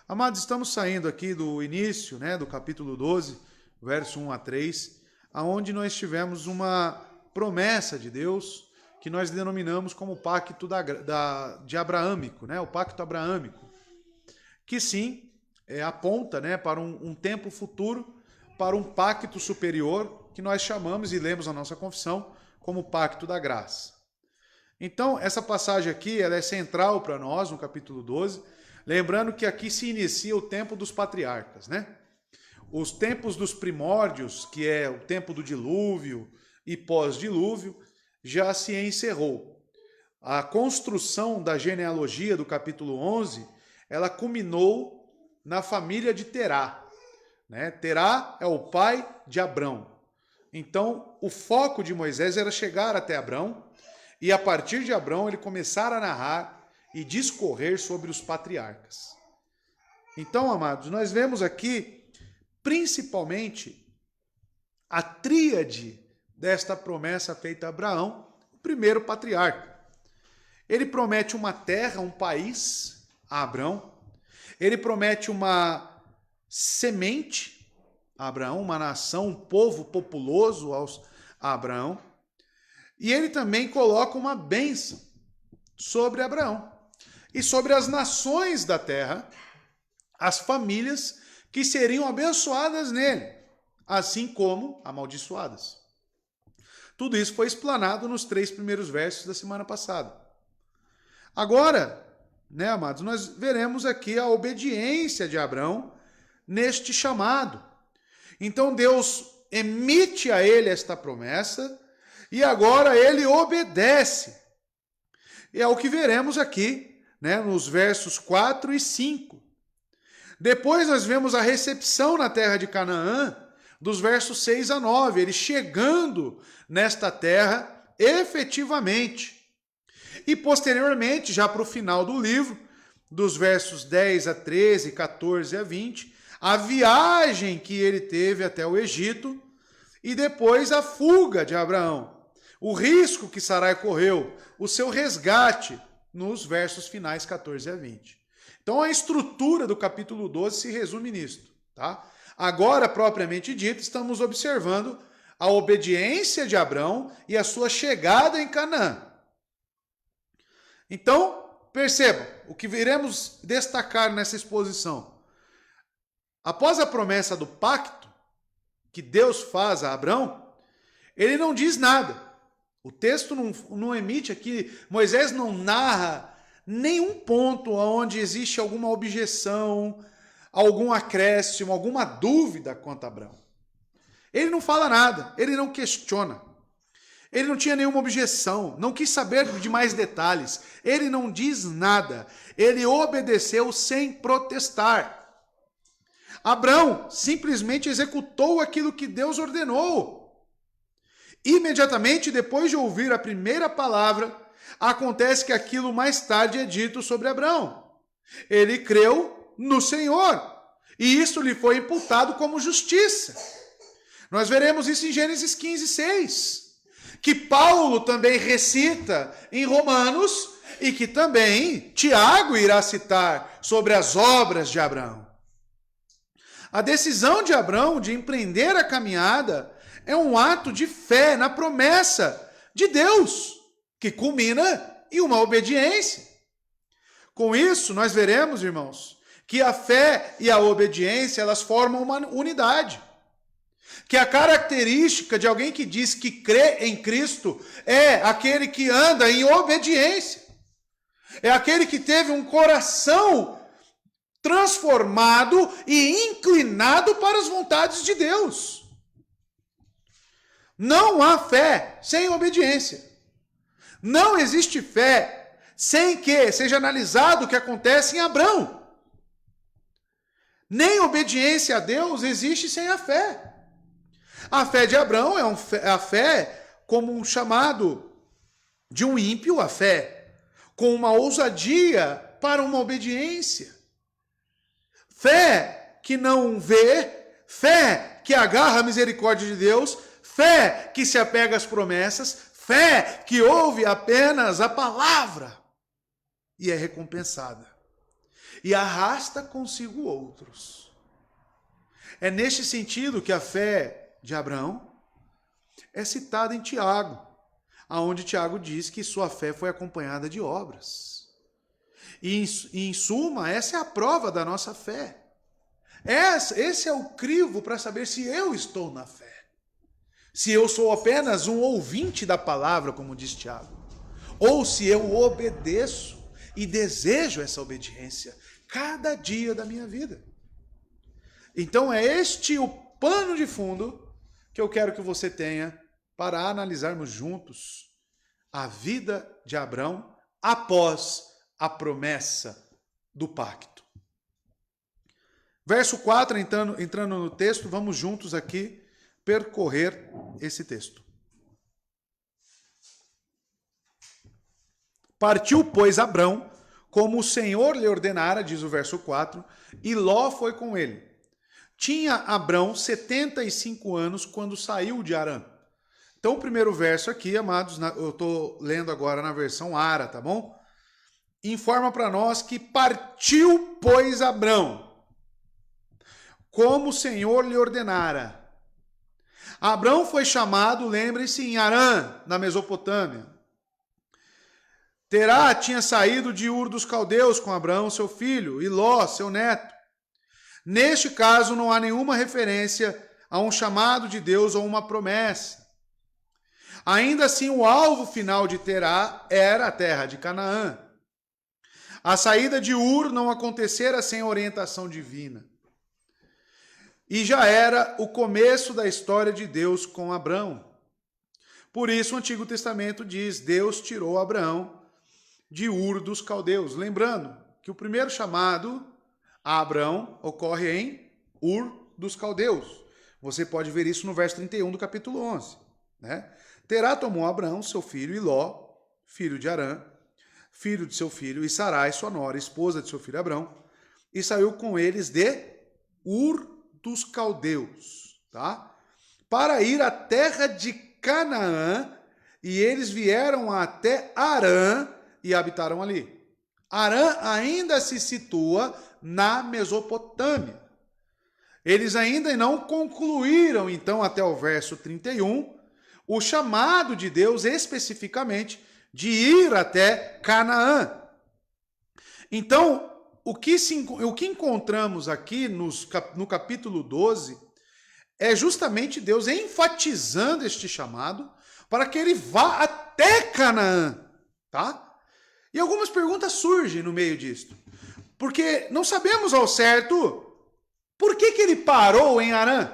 Amados, estamos saindo aqui do início, do capítulo 12, verso 1 a 3, aonde nós tivemos uma promessa de Deus que nós denominamos como o pacto de abraâmico, o pacto abraâmico, que sim, aponta para um tempo futuro, para um pacto superior, que nós chamamos e lemos na nossa confissão como o pacto da graça. Então, essa passagem aqui ela é central para nós, no capítulo 12, lembrando que aqui se inicia o tempo dos patriarcas, Os tempos dos primórdios, que é o tempo do dilúvio e pós-dilúvio, já se encerrou. A construção da genealogia do capítulo 11, ela culminou na família de Terá. Terá é o pai de Abrão. Então, o foco de Moisés era chegar até Abrão, e a partir de Abrão ele começar a narrar e discorrer sobre os patriarcas. Então, amados, nós vemos aqui, principalmente, a tríade desta promessa feita a Abraão, o primeiro patriarca. Ele promete uma terra, um país a Abraão. Ele promete uma semente a Abraão, uma nação, um povo populoso a Abraão. E ele também coloca uma bênção sobre Abraão e sobre as nações da terra, as famílias que seriam abençoadas nele, assim como amaldiçoadas. Tudo isso foi explanado nos 3 primeiros versos da semana passada. Agora, amados, nós veremos aqui a obediência de Abraão neste chamado. Então Deus emite a ele esta promessa e agora ele obedece. E é o que veremos aqui, nos versos 4 e 5. Depois nós vemos a recepção na terra de Canaã, dos versos 6 a 9, ele chegando nesta terra efetivamente. E posteriormente, já para o final do livro, dos versos 10 a 13, 14 a 20, a viagem que ele teve até o Egito e depois a fuga de Abraão, o risco que Sarai correu, o seu resgate, nos versos finais 14 a 20. Então a estrutura do capítulo 12 se resume nisto, Agora, propriamente dito, estamos observando a obediência de Abrão e a sua chegada em Canaã. Então, percebam, o que iremos destacar nessa exposição. Após a promessa do pacto que Deus faz a Abrão, ele não diz nada. O texto não emite aqui, Moisés não narra nenhum ponto onde existe alguma objeção, algum acréscimo, alguma dúvida quanto a Abrão. Ele não fala nada, ele não questiona. Ele não tinha nenhuma objeção, não quis saber de mais detalhes. Ele não diz nada, ele obedeceu sem protestar. Abrão simplesmente executou aquilo que Deus ordenou. Imediatamente depois de ouvir a primeira palavra, acontece que aquilo mais tarde é dito sobre Abrão. Ele creu no Senhor, e isso lhe foi imputado como justiça. Nós veremos isso em Gênesis 15, 6, que Paulo também recita em Romanos, e que também Tiago irá citar sobre as obras de Abrão. A decisão de Abrão de empreender a caminhada é um ato de fé na promessa de Deus, que culmina em uma obediência. Com isso, nós veremos, irmãos, que a fé e a obediência, elas formam uma unidade. Que a característica de alguém que diz que crê em Cristo é aquele que anda em obediência. É aquele que teve um coração transformado e inclinado para as vontades de Deus. Não há fé sem obediência. Não existe fé sem que seja analisado o que acontece em Abrão. Nem obediência a Deus existe sem a fé. A fé de Abrão é a fé como um chamado de um ímpio, a fé com uma ousadia para uma obediência. Fé que não vê, fé que agarra a misericórdia de Deus, fé que se apega às promessas, fé que ouve apenas a palavra e é recompensada. e arrasta consigo outros. É neste sentido que a fé de Abraão é citada em Tiago, aonde Tiago diz que sua fé foi acompanhada de obras. E em suma, essa é a prova da nossa fé. Esse é o crivo para saber se eu estou na fé. Se eu sou apenas um ouvinte da palavra, como diz Tiago. Ou se eu obedeço e desejo essa obediência cada dia da minha vida. Então é este o pano de fundo que eu quero que você tenha para analisarmos juntos a vida de Abraão após a promessa do pacto. Verso 4, entrando no texto, vamos juntos aqui percorrer esse texto. Partiu, pois, Abrão, como o Senhor lhe ordenara, diz o verso 4, e Ló foi com ele. Tinha Abrão 75 anos quando saiu de Harã. Então, o primeiro verso aqui, amados, eu estou lendo agora na versão Ara, tá bom? Informa para nós que partiu, pois, Abrão, como o Senhor lhe ordenara. Abrão foi chamado, lembre-se, em Harã, na Mesopotâmia. Terá tinha saído de Ur dos Caldeus com Abrão, seu filho, e Ló, seu neto. Neste caso, não há nenhuma referência a um chamado de Deus ou uma promessa. Ainda assim, o alvo final de Terá era a terra de Canaã. A saída de Ur não acontecera sem orientação divina. E já era o começo da história de Deus com Abrão. Por isso o Antigo Testamento diz: Deus tirou Abraão de Ur dos Caldeus. Lembrando que o primeiro chamado a Abrão ocorre em Ur dos Caldeus. Você pode ver isso no verso 31 do capítulo 11. Né? Terá tomou Abrão, seu filho, e Ló, filho de Harã, filho de seu filho, e Sarai, sua nora, esposa de seu filho Abrão, e saiu com eles de Ur dos Caldeus, tá? Para ir à terra de Canaã, e eles vieram até Harã e habitaram ali. Harã ainda se situa na Mesopotâmia. Eles ainda não concluíram, então, até o verso 31, o chamado de Deus especificamente de ir até Canaã. Então, o que encontramos aqui no capítulo 12 é justamente Deus enfatizando este chamado para que ele vá até Canaã, tá? E algumas perguntas surgem no meio disto. Porque não sabemos ao certo por que ele parou em Harã,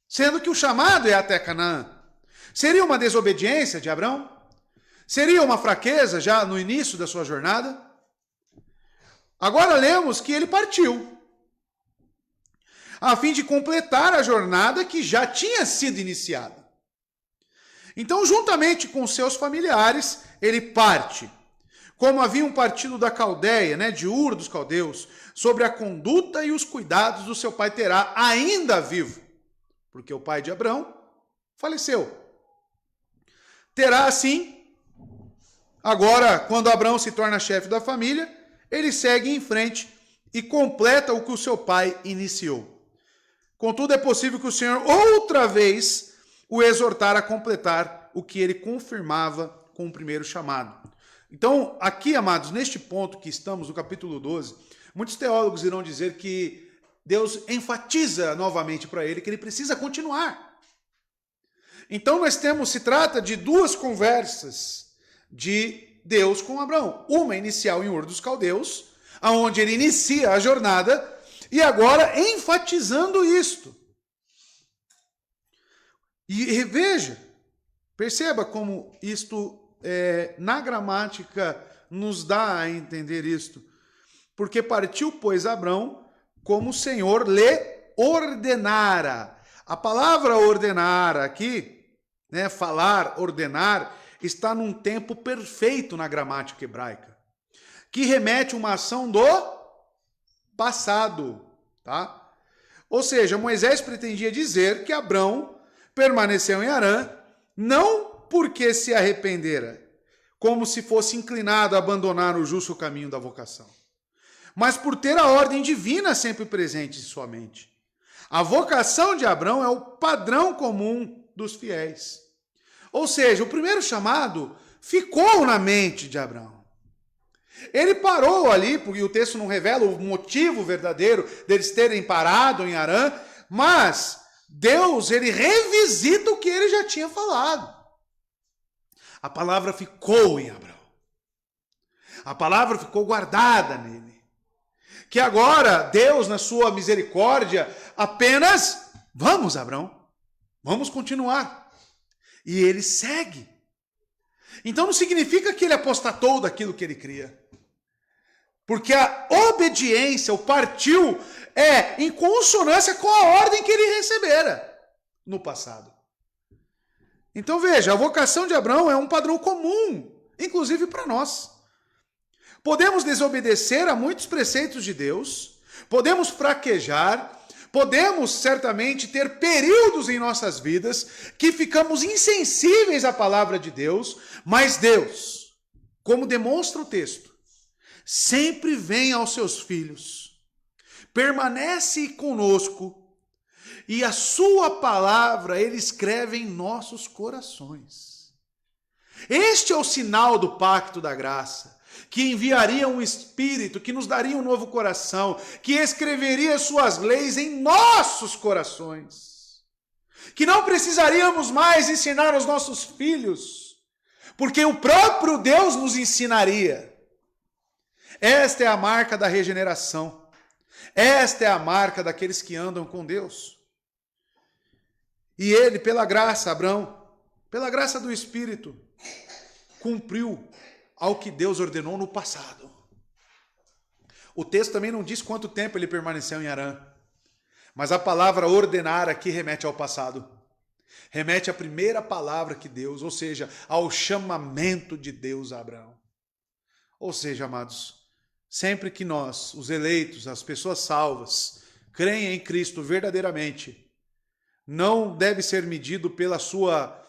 sendo que o chamado é até Canaã. Seria uma desobediência de Abrão? Seria uma fraqueza já no início da sua jornada? Agora lemos que ele partiu, a fim de completar a jornada que já tinha sido iniciada. Então, juntamente com seus familiares, ele parte. Como haviam partido da Caldeia, né, de Ur dos Caldeus, sobre a conduta e os cuidados do seu pai Terá, ainda vivo, porque o pai de Abrão faleceu. Terá, assim, agora, quando Abrão se torna chefe da família, ele segue em frente e completa o que o seu pai iniciou. Contudo, é possível que o Senhor outra vez o exortar a completar o que ele confirmava com o primeiro chamado. Então, aqui, amados, neste ponto que estamos, no capítulo 12, muitos teólogos irão dizer que Deus enfatiza novamente para ele que ele precisa continuar. Então, se trata de duas conversas de Deus com Abraão. Uma inicial em Ur dos Caldeus, onde ele inicia a jornada, e agora enfatizando isto. E veja, perceba como isto, na gramática, nos dá a entender isto. Porque partiu, pois, Abrão, como o Senhor lhe ordenara. A palavra ordenar aqui, né, falar, ordenar, está num tempo perfeito na gramática hebraica, que remete a uma ação do passado, tá? Ou seja, Moisés pretendia dizer que Abrão permaneceu em Harã, não porque se arrependera, como se fosse inclinado a abandonar o justo caminho da vocação, mas por ter a ordem divina sempre presente em sua mente. A vocação de Abrão é o padrão comum dos fiéis. Ou seja, o primeiro chamado ficou na mente de Abrão. Ele parou ali, porque o texto não revela o motivo verdadeiro deles terem parado em Harã, mas Deus, ele revisita o que ele já tinha falado. A palavra ficou em Abrão. A palavra ficou guardada nele. Que agora Deus, na sua misericórdia, apenas, vamos, Abrão, vamos continuar. E ele segue. Então não significa que ele apostatou daquilo que ele cria. Porque a obediência, o partiu, é em consonância com a ordem que ele recebera no passado. Então veja, a vocação de Abrão é um padrão comum, inclusive para nós. Podemos desobedecer a muitos preceitos de Deus, podemos fraquejar, podemos certamente ter períodos em nossas vidas que ficamos insensíveis à palavra de Deus, mas Deus, como demonstra o texto, sempre vem aos seus filhos, permanece conosco e a sua palavra ele escreve em nossos corações. Este é o sinal do pacto da graça, que enviaria um Espírito, que nos daria um novo coração, que escreveria suas leis em nossos corações. Que não precisaríamos mais ensinar aos nossos filhos, porque o próprio Deus nos ensinaria. Esta é a marca da regeneração. Esta é a marca daqueles que andam com Deus. E ele, pela graça, Abrão, pela graça do Espírito, cumpriu ao que Deus ordenou no passado. O texto também não diz quanto tempo ele permaneceu em Harã, mas a palavra ordenar aqui remete ao passado. Remete à primeira palavra que Deus, ou seja, ao chamamento de Deus a Abraão. Ou seja, amados, sempre que nós, os eleitos, as pessoas salvas, creem em Cristo verdadeiramente, não deve ser medido pela sua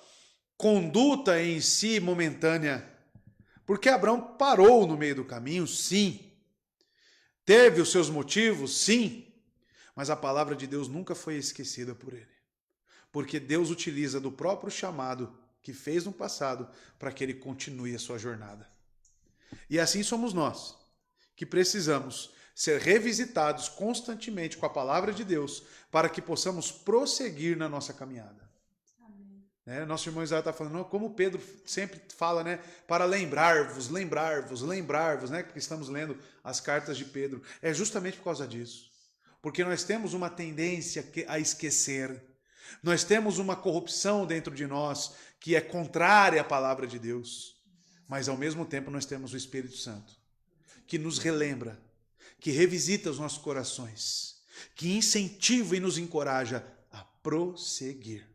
conduta em si momentânea, porque Abrão parou no meio do caminho, sim. Teve os seus motivos, sim. Mas a palavra de Deus nunca foi esquecida por ele. Porque Deus utiliza do próprio chamado que fez no passado para que ele continue a sua jornada. E assim somos nós, que precisamos ser revisitados constantemente com a palavra de Deus para que possamos prosseguir na nossa caminhada. Nosso irmão Israel está falando, como Pedro sempre fala, para lembrar-vos, que estamos lendo as cartas de Pedro. É justamente por causa disso. Porque nós temos uma tendência a esquecer. Nós temos uma corrupção dentro de nós que é contrária à palavra de Deus. Mas ao mesmo tempo nós temos o Espírito Santo, que nos relembra, que revisita os nossos corações, que incentiva e nos encoraja a prosseguir.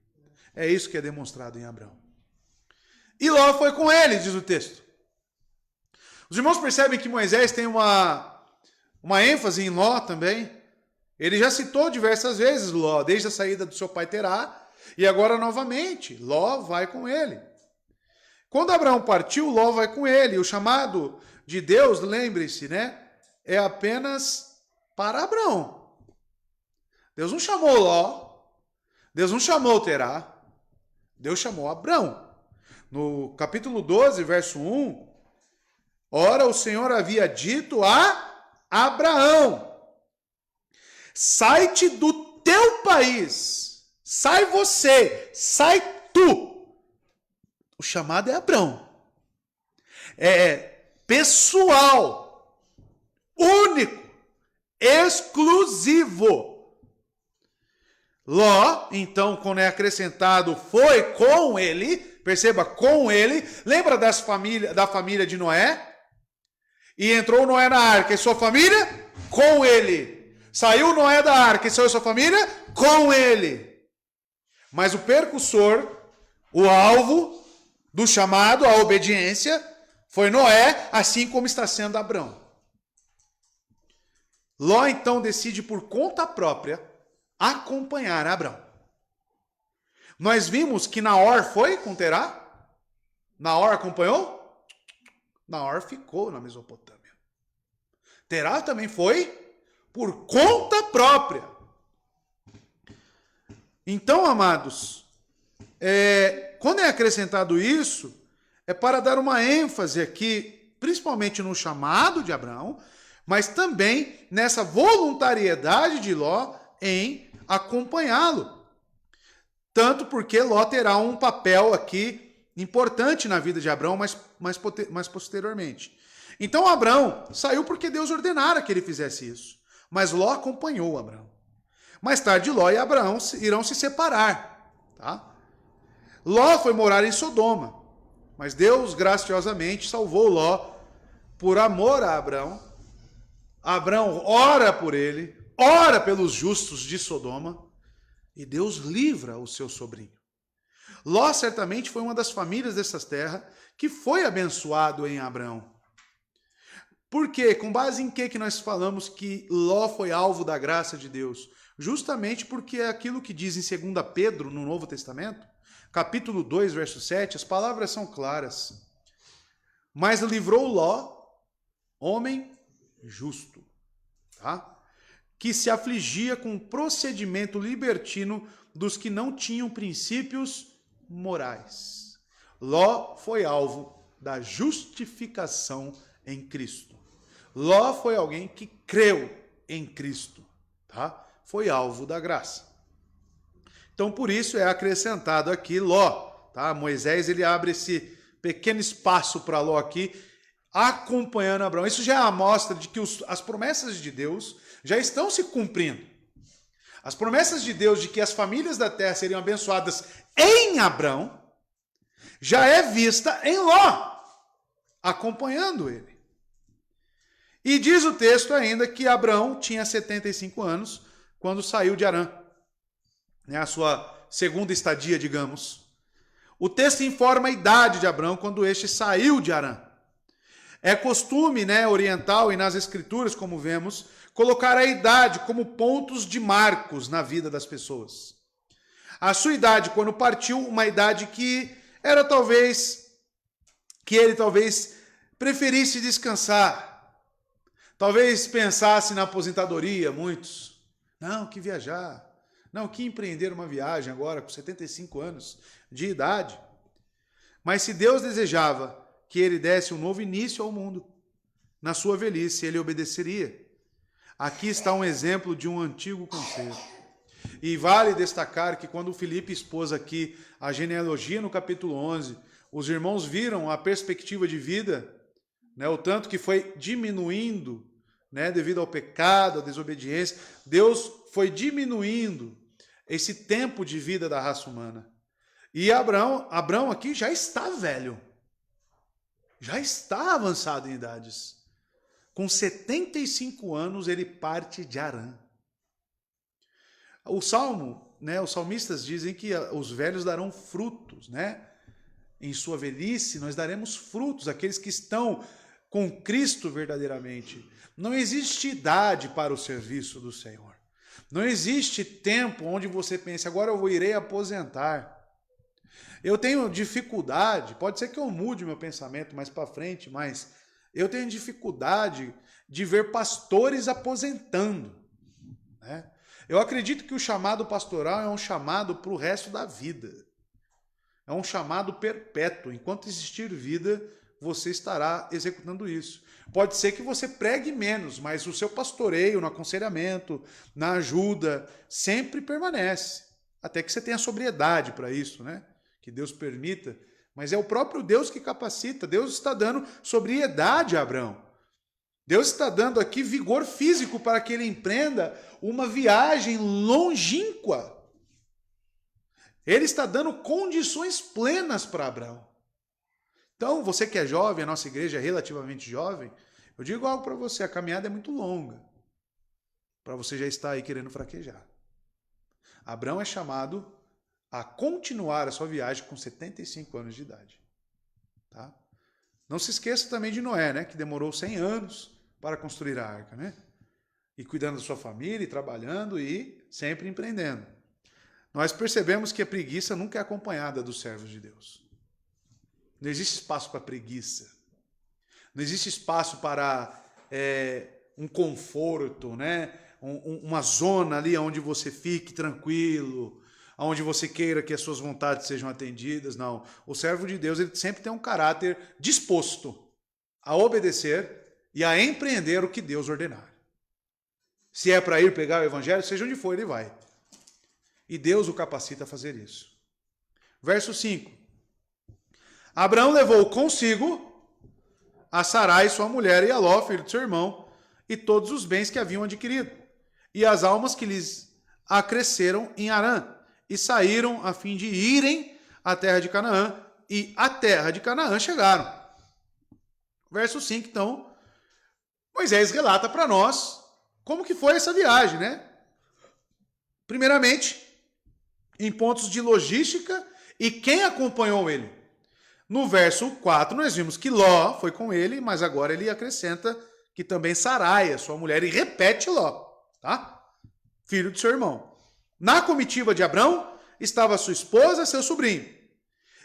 É isso que é demonstrado em Abrão. E Ló foi com ele, diz o texto. Os irmãos percebem que Moisés tem uma ênfase em Ló também. Ele já citou diversas vezes Ló, desde a saída do seu pai Terá, e agora novamente, Ló vai com ele. Quando Abraão partiu, Ló vai com ele. O chamado de Deus, lembre-se, é apenas para Abraão. Deus não chamou Ló, Deus não chamou Terá, Deus chamou Abrão. No capítulo 12, verso 1, ora, o Senhor havia dito a Abraão, sai-te do teu país, sai você, sai tu. O chamado é Abrão. É pessoal, único, exclusivo. Ló, então, quando é acrescentado, foi com ele, perceba, com ele, lembra da família de Noé? E entrou Noé na arca e sua família? Com ele. Saiu Noé da arca e saiu sua família? Com ele. Mas o percussor, o alvo do chamado, a obediência, foi Noé, assim como está sendo Abrão. Ló, então, decide por conta própria acompanhar Abrão. Nós vimos que Naor foi com Terá? Naor acompanhou? Naor ficou na Mesopotâmia. Terá também foi por conta própria. Então, amados, quando é acrescentado isso, é para dar uma ênfase aqui, principalmente no chamado de Abraão, mas também nessa voluntariedade de Ló em acompanhá-lo. Tanto porque Ló terá um papel aqui importante na vida de Abraão, mais posteriormente. Então Abraão saiu porque Deus ordenara que ele fizesse isso. Mas Ló acompanhou Abraão. Mais tarde Ló e Abraão irão se separar. Tá? Ló foi morar em Sodoma. Mas Deus graciosamente salvou Ló por amor a Abraão. Abraão ora por ele, ora pelos justos de Sodoma, e Deus livra o seu sobrinho. Ló certamente foi uma das famílias dessas terras que foi abençoado em Abraão. Por quê? Com base em que nós falamos que Ló foi alvo da graça de Deus? Justamente porque é aquilo que diz em 2 Pedro, no Novo Testamento, capítulo 2, verso 7, as palavras são claras. Mas livrou Ló, homem justo, tá? Que se afligia com o procedimento libertino dos que não tinham princípios morais. Ló foi alvo da justificação em Cristo. Ló foi alguém que creu em Cristo, tá? Foi alvo da graça. Então, por isso é acrescentado aqui Ló, tá? Moisés, ele abre esse pequeno espaço para Ló aqui, acompanhando Abraão. Isso já é a amostra de que as promessas de Deus já estão se cumprindo. As promessas de Deus de que as famílias da terra seriam abençoadas em Abraão já é vista em Ló, acompanhando ele. E diz o texto ainda que Abraão tinha 75 anos quando saiu de Harã, né, a sua segunda estadia, digamos. O texto informa a idade de Abraão quando este saiu de Harã. É costume, né, oriental e nas escrituras, como vemos, colocar a idade como pontos de marcos na vida das pessoas. A sua idade, quando partiu, uma idade que era que ele talvez preferisse descansar. Talvez pensasse na aposentadoria, muitos. Não, que viajar. Não, que empreender uma viagem agora com 75 anos de idade. Mas se Deus desejava que ele desse um novo início ao mundo, na sua velhice ele obedeceria. Aqui está um exemplo de um antigo conselho. E vale destacar que quando o Felipe expôs aqui a genealogia no capítulo 11, os irmãos viram a perspectiva de vida, né, o tanto que foi diminuindo, né, devido ao pecado, à desobediência. Deus foi diminuindo esse tempo de vida da raça humana. E Abraão aqui já está velho. Já está avançado em idades. Com 75 anos, ele parte de Harã. O Salmo, né, os salmistas dizem que os velhos darão frutos, né? Em sua velhice, nós daremos frutos, aqueles que estão com Cristo verdadeiramente. Não existe idade para o serviço do Senhor. Não existe tempo onde você pense, agora eu irei aposentar. Eu tenho dificuldade, pode ser que eu mude meu pensamento mais para frente, mas eu tenho dificuldade de ver pastores aposentando, né? Eu acredito que o chamado pastoral é um chamado para o resto da vida. É um chamado perpétuo. Enquanto existir vida, você estará executando isso. Pode ser que você pregue menos, mas o seu pastoreio, no aconselhamento, na ajuda, sempre permanece. Até que você tenha sobriedade para isso, né? Que Deus permita. Mas é o próprio Deus que capacita. Deus está dando sobriedade a Abraão. Deus está dando aqui vigor físico para que ele empreenda uma viagem longínqua. Ele está dando condições plenas para Abraão. Então, você que é jovem, a nossa igreja é relativamente jovem, eu digo algo para você, a caminhada é muito longa, para você já estar aí querendo fraquejar. Abraão é chamado a continuar a sua viagem com 75 anos de idade. Tá? Não se esqueça também de Noé, né, que demorou 100 anos para construir a arca, né? E cuidando da sua família, e trabalhando e sempre empreendendo. Nós percebemos que a preguiça nunca é acompanhada dos servos de Deus. Não existe espaço para preguiça. Não existe espaço para um conforto, né? Uma zona ali onde você fique tranquilo, onde você queira que as suas vontades sejam atendidas. Não. O servo de Deus, ele sempre tem um caráter disposto a obedecer e a empreender o que Deus ordenar. Se é para ir pegar o evangelho, seja onde for, ele vai. E Deus o capacita a fazer isso. Verso 5. Abraão levou consigo a Sarai, sua mulher, e a Ló, filho de seu irmão, e todos os bens que haviam adquirido, e as almas que lhes acresceram em Harã, e saíram a fim de irem à terra de Canaã, e à terra de Canaã chegaram. Verso 5, então, Moisés relata para nós como que foi essa viagem, né? Primeiramente, em pontos de logística e quem acompanhou ele. No verso 4, nós vimos que Ló foi com ele, mas agora ele acrescenta que também Sarai, a sua mulher, e repete Ló, tá? Filho de seu irmão. Na comitiva de Abrão estava sua esposa e seu sobrinho.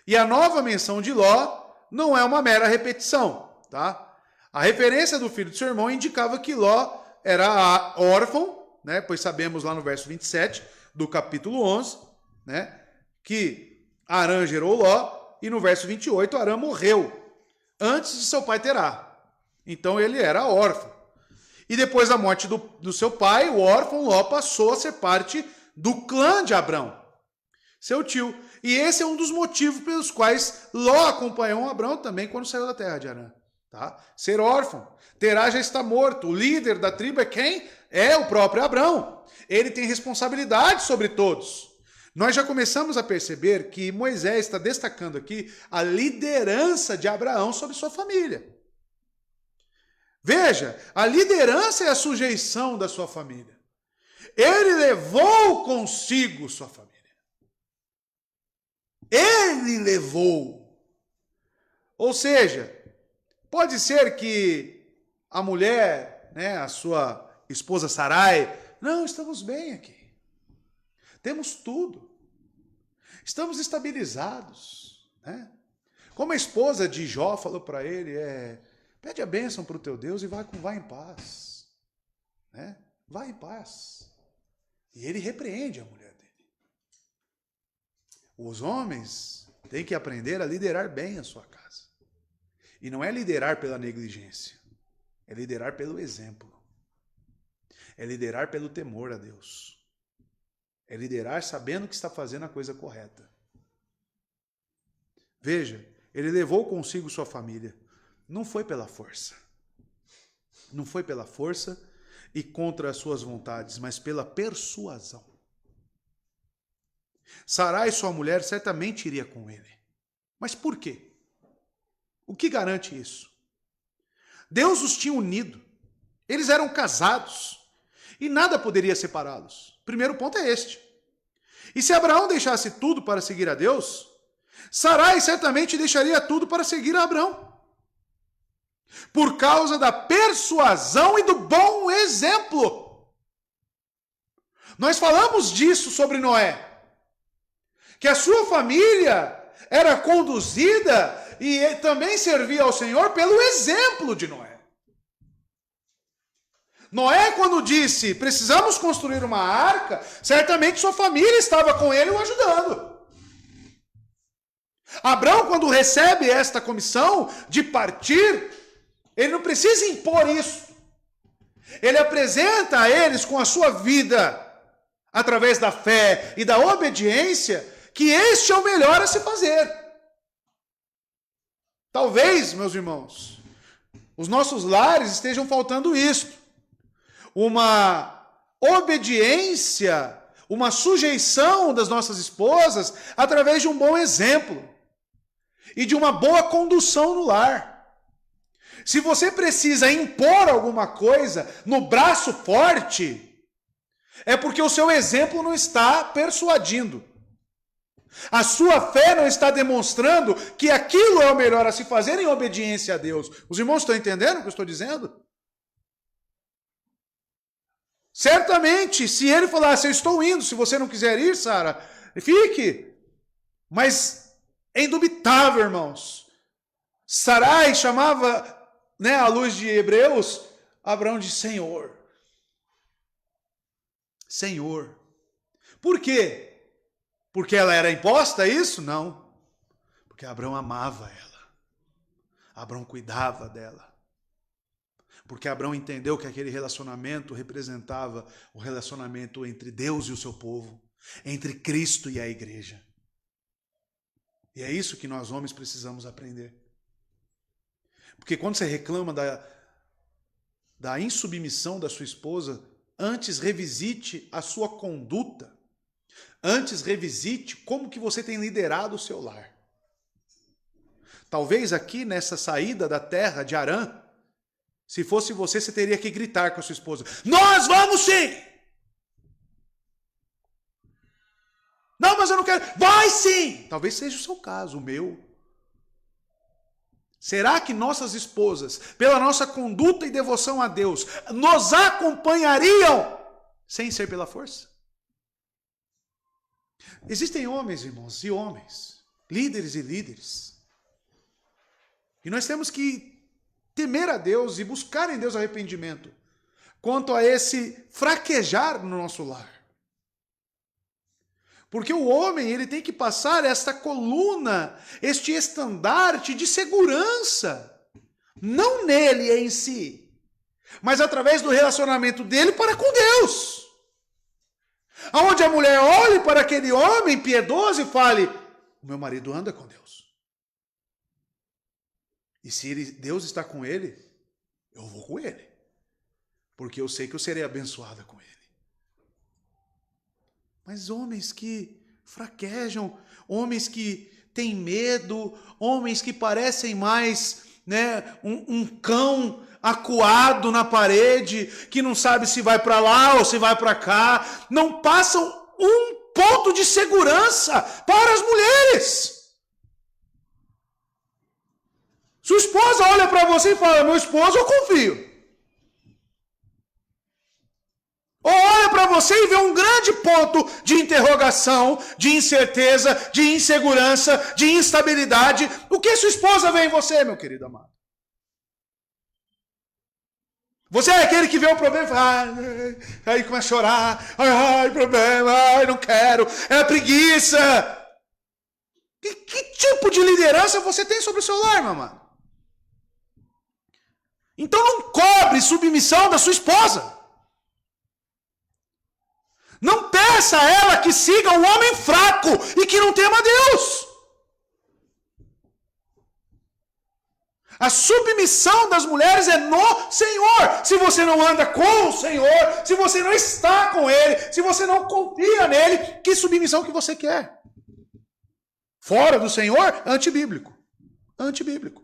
E a nova menção de Ló não é uma mera repetição, tá? A referência do filho de seu irmão indicava que Ló era órfão, né? Pois sabemos lá no verso 27 do capítulo 11, né? Que Harã gerou Ló, e no verso 28 Harã morreu antes de seu pai Terá. Então ele era órfão. E depois da morte do seu pai, o órfão Ló passou a ser parte do clã de Abrão, seu tio. E esse é um dos motivos pelos quais Ló acompanhou Abrão também quando saiu da terra de Harã. Tá? Ser órfão. Terá já está morto. O líder da tribo é quem? É o próprio Abrão. Ele tem responsabilidade sobre todos. Nós já começamos a perceber que Moisés está destacando aqui a liderança de Abraão sobre sua família. Veja, a liderança é a sujeição da sua família. Ele levou consigo sua família. Ele levou. Ou seja, pode ser que a mulher, né, a sua esposa Sarai, não, estamos bem aqui. Temos tudo. Estamos estabilizados, né? Como a esposa de Jó falou para ele, pede a bênção para o teu Deus e vai em paz, né? Vai em paz. E ele repreende a mulher dele. Os homens têm que aprender a liderar bem a sua casa. E não é liderar pela negligência, é liderar pelo exemplo. É liderar pelo temor a Deus. É liderar sabendo que está fazendo a coisa correta. Veja, ele levou consigo sua família. Não foi pela força. Não foi pela força e contra as suas vontades, mas pela persuasão. Sarai, sua mulher, certamente iria com ele. Mas por quê? O que garante isso? Deus os tinha unido. Eles eram casados. E nada poderia separá-los. Primeiro ponto é este. E se Abraão deixasse tudo para seguir a Deus, Sarai certamente deixaria tudo para seguir a Abrão. Por causa da persuasão e do bom exemplo. Nós falamos disso sobre Noé. Que a sua família era conduzida e também servia ao Senhor pelo exemplo de Noé. Noé, quando disse, precisamos construir uma arca, certamente sua família estava com ele o ajudando. Abrão, quando recebe esta comissão de partir, ele não precisa impor isso. Ele apresenta a eles com a sua vida, através da fé e da obediência, que este é o melhor a se fazer. Talvez, meus irmãos, os nossos lares estejam faltando isto. Uma obediência, uma sujeição das nossas esposas através de um bom exemplo e de uma boa condução no lar. Se você precisa impor alguma coisa no braço forte, é porque o seu exemplo não está persuadindo. A sua fé não está demonstrando que aquilo é o melhor a se fazer em obediência a Deus. Os irmãos estão entendendo o que eu estou dizendo? Certamente, se ele falasse, eu estou indo, se você não quiser ir, Sara, fique. Mas é indubitável, irmãos. Sarai chamava, né, à luz de Hebreus, Abraão diz: Senhor. Senhor. Por quê? Porque ela era imposta, é isso? Não. Porque Abraão amava ela. Abraão cuidava dela. Porque Abraão entendeu que aquele relacionamento representava o relacionamento entre Deus e o seu povo, entre Cristo e a igreja. E é isso que nós homens precisamos aprender. Porque quando você reclama da insubmissão da sua esposa, antes revisite a sua conduta. Antes revisite como que você tem liderado o seu lar. Talvez aqui nessa saída da terra de Harã, se fosse você, você teria que gritar com a sua esposa: nós vamos sim! Não, mas eu não quero. Vai sim! Talvez seja o seu caso, o meu. Será que nossas esposas, pela nossa conduta e devoção a Deus, nos acompanhariam sem ser pela força? Existem homens, irmãos, e homens, líderes e líderes. E nós temos que temer a Deus e buscar em Deus arrependimento quanto a esse fraquejar no nosso lar. Porque o homem, ele tem que passar esta coluna, este estandarte de segurança, não nele em si, mas através do relacionamento dele para com Deus. Aonde a mulher olhe para aquele homem piedoso e fale: o meu marido anda com Deus. E se Deus está com ele, eu vou com ele. Porque eu sei que eu serei abençoada com ele. Mas homens que fraquejam, homens que têm medo, homens que parecem mais, um cão acuado na parede, que não sabe se vai para lá ou se vai para cá, não passam um ponto de segurança para as mulheres. Sua esposa olha para você e fala: meu esposo, eu confio. Ou olha para você e vê um grande ponto de interrogação, de incerteza, de insegurança, de instabilidade. O que sua esposa vê em você, meu querido amado? Você é aquele que vê o problema e fala: aí começa a chorar, ai, problema, ai, não quero, é a preguiça. Que tipo de liderança você tem sobre o seu lar, meu amado? Então não cobre submissão da sua esposa. Não peça a ela que siga um homem fraco e que não tema Deus. A submissão das mulheres é no Senhor. Se você não anda com o Senhor, se você não está com Ele, se você não confia nele, que submissão que você quer? Fora do Senhor, antibíblico. Antibíblico.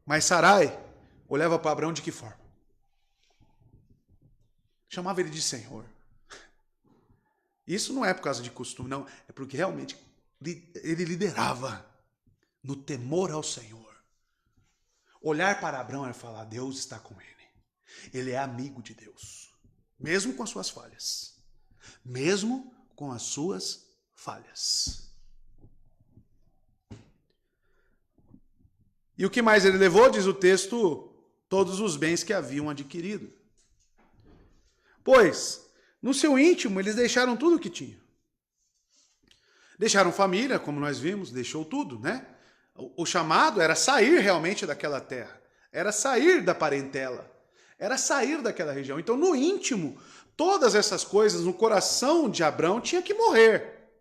Mas Sarai olhava para Abraão de que forma? Chamava ele de Senhor. Isso não é por causa de costume, não. É porque realmente ele liderava no temor ao Senhor. Olhar para Abraão e falar: Deus está com ele. Ele é amigo de Deus. Mesmo com as suas falhas. Mesmo com as suas falhas. E o que mais ele levou? Diz o texto: todos os bens que haviam adquirido. Pois, no seu íntimo, eles deixaram tudo o que tinham. Deixaram família, como nós vimos, deixou tudo, né? O chamado era sair realmente daquela terra. Era sair da parentela. Era sair daquela região. Então, no íntimo, todas essas coisas, no coração de Abraão, tinha que morrer.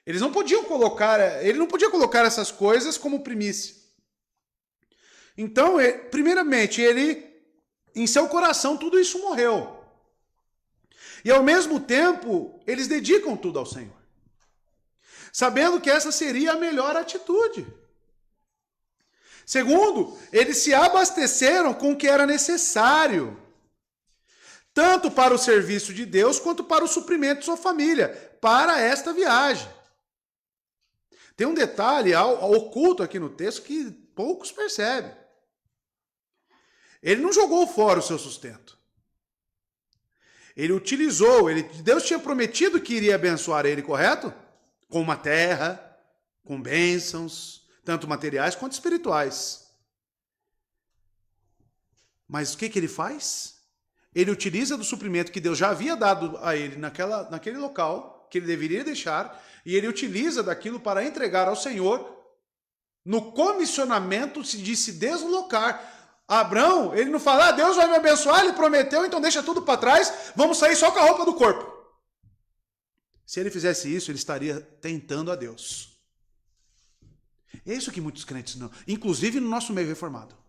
Ele não podia colocar essas coisas como primícia. Então, primeiramente, em seu coração, tudo isso morreu. E ao mesmo tempo, eles dedicam tudo ao Senhor. Sabendo que essa seria a melhor atitude. Segundo, eles se abasteceram com o que era necessário. Tanto para o serviço de Deus, quanto para o suprimento de sua família. Para esta viagem. Tem um detalhe oculto aqui no texto que poucos percebem. Ele não jogou fora o seu sustento. Ele utilizou, Deus tinha prometido que iria abençoar ele, correto? Com uma terra, com bênçãos, tanto materiais quanto espirituais. Mas o que ele faz? Ele utiliza do suprimento que Deus já havia dado a ele naquele local, que ele deveria deixar, e ele utiliza daquilo para entregar ao Senhor no comissionamento de se deslocar. Abraão, ele não fala, Deus vai me abençoar, ele prometeu, então deixa tudo para trás, vamos sair só com a roupa do corpo. Se ele fizesse isso, ele estaria tentando a Deus. É isso que muitos crentes não, inclusive no nosso meio reformado.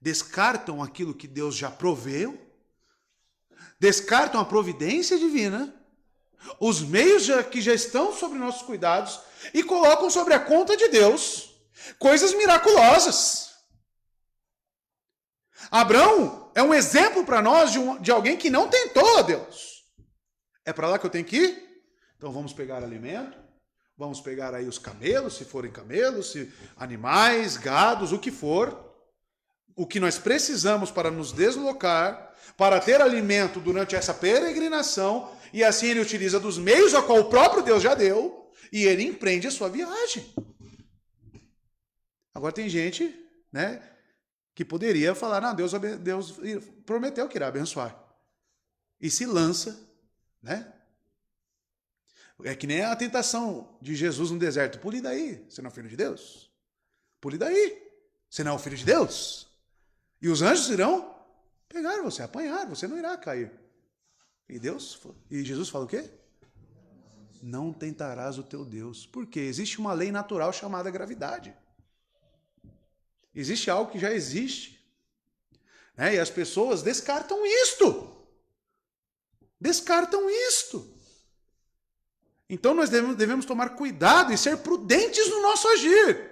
Descartam aquilo que Deus já proveu, descartam a providência divina, os meios que já estão sobre nossos cuidados e colocam sobre a conta de Deus coisas miraculosas. Abraão é um exemplo para nós de alguém que não tentou a Deus. É para lá que eu tenho que ir? Então vamos pegar alimento, vamos pegar aí os camelos, se forem camelos, animais, gados, o que for. O que nós precisamos para nos deslocar, para ter alimento durante essa peregrinação, e assim ele utiliza dos meios a qual o próprio Deus já deu, e ele empreende a sua viagem. Agora tem gente, né, que poderia falar, não, Deus prometeu que irá abençoar. E se lança, né? É que nem a tentação de Jesus no deserto. Pule daí, você não é filho de Deus? Pule daí, você não é o filho de Deus? E os anjos irão pegar você, apanhar, você não irá cair. E Jesus fala o quê? Não tentarás o teu Deus. Por quê? Existe uma lei natural chamada gravidade. Existe algo que já existe. Né? E as pessoas descartam isto. Então nós devemos tomar cuidado e ser prudentes no nosso agir.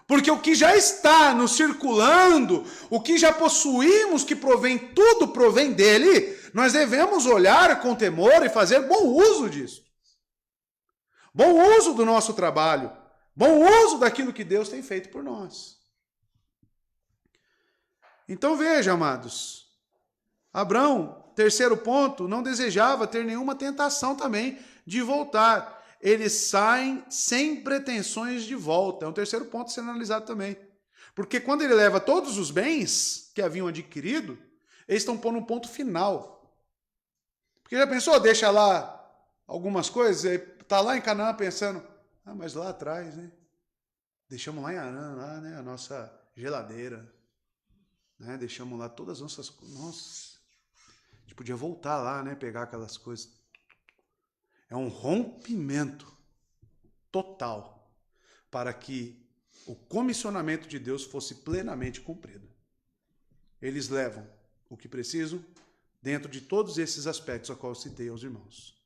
Porque o que já está nos circulando, o que já possuímos, que tudo provém dele, nós devemos olhar com temor e fazer bom uso disso. Bom uso do nosso trabalho. Bom uso daquilo que Deus tem feito por nós. Então veja, amados. Abraão, terceiro ponto, não desejava ter nenhuma tentação também de voltar. Eles saem sem pretensões de volta. É um terceiro ponto a ser analisado também. Porque quando ele leva todos os bens que haviam adquirido, eles estão pondo um ponto final. Porque já pensou, deixa lá algumas coisas, está lá em Canaã pensando, mas lá atrás, né? Deixamos lá em Arã, lá, né? A nossa geladeira. Né? Deixamos lá todas as nossas coisas. Nossa, a gente podia voltar lá, né? Pegar aquelas coisas. É um rompimento total para que o comissionamento de Deus fosse plenamente cumprido. Eles levam o que precisam dentro de todos esses aspectos a qual eu citei aos irmãos.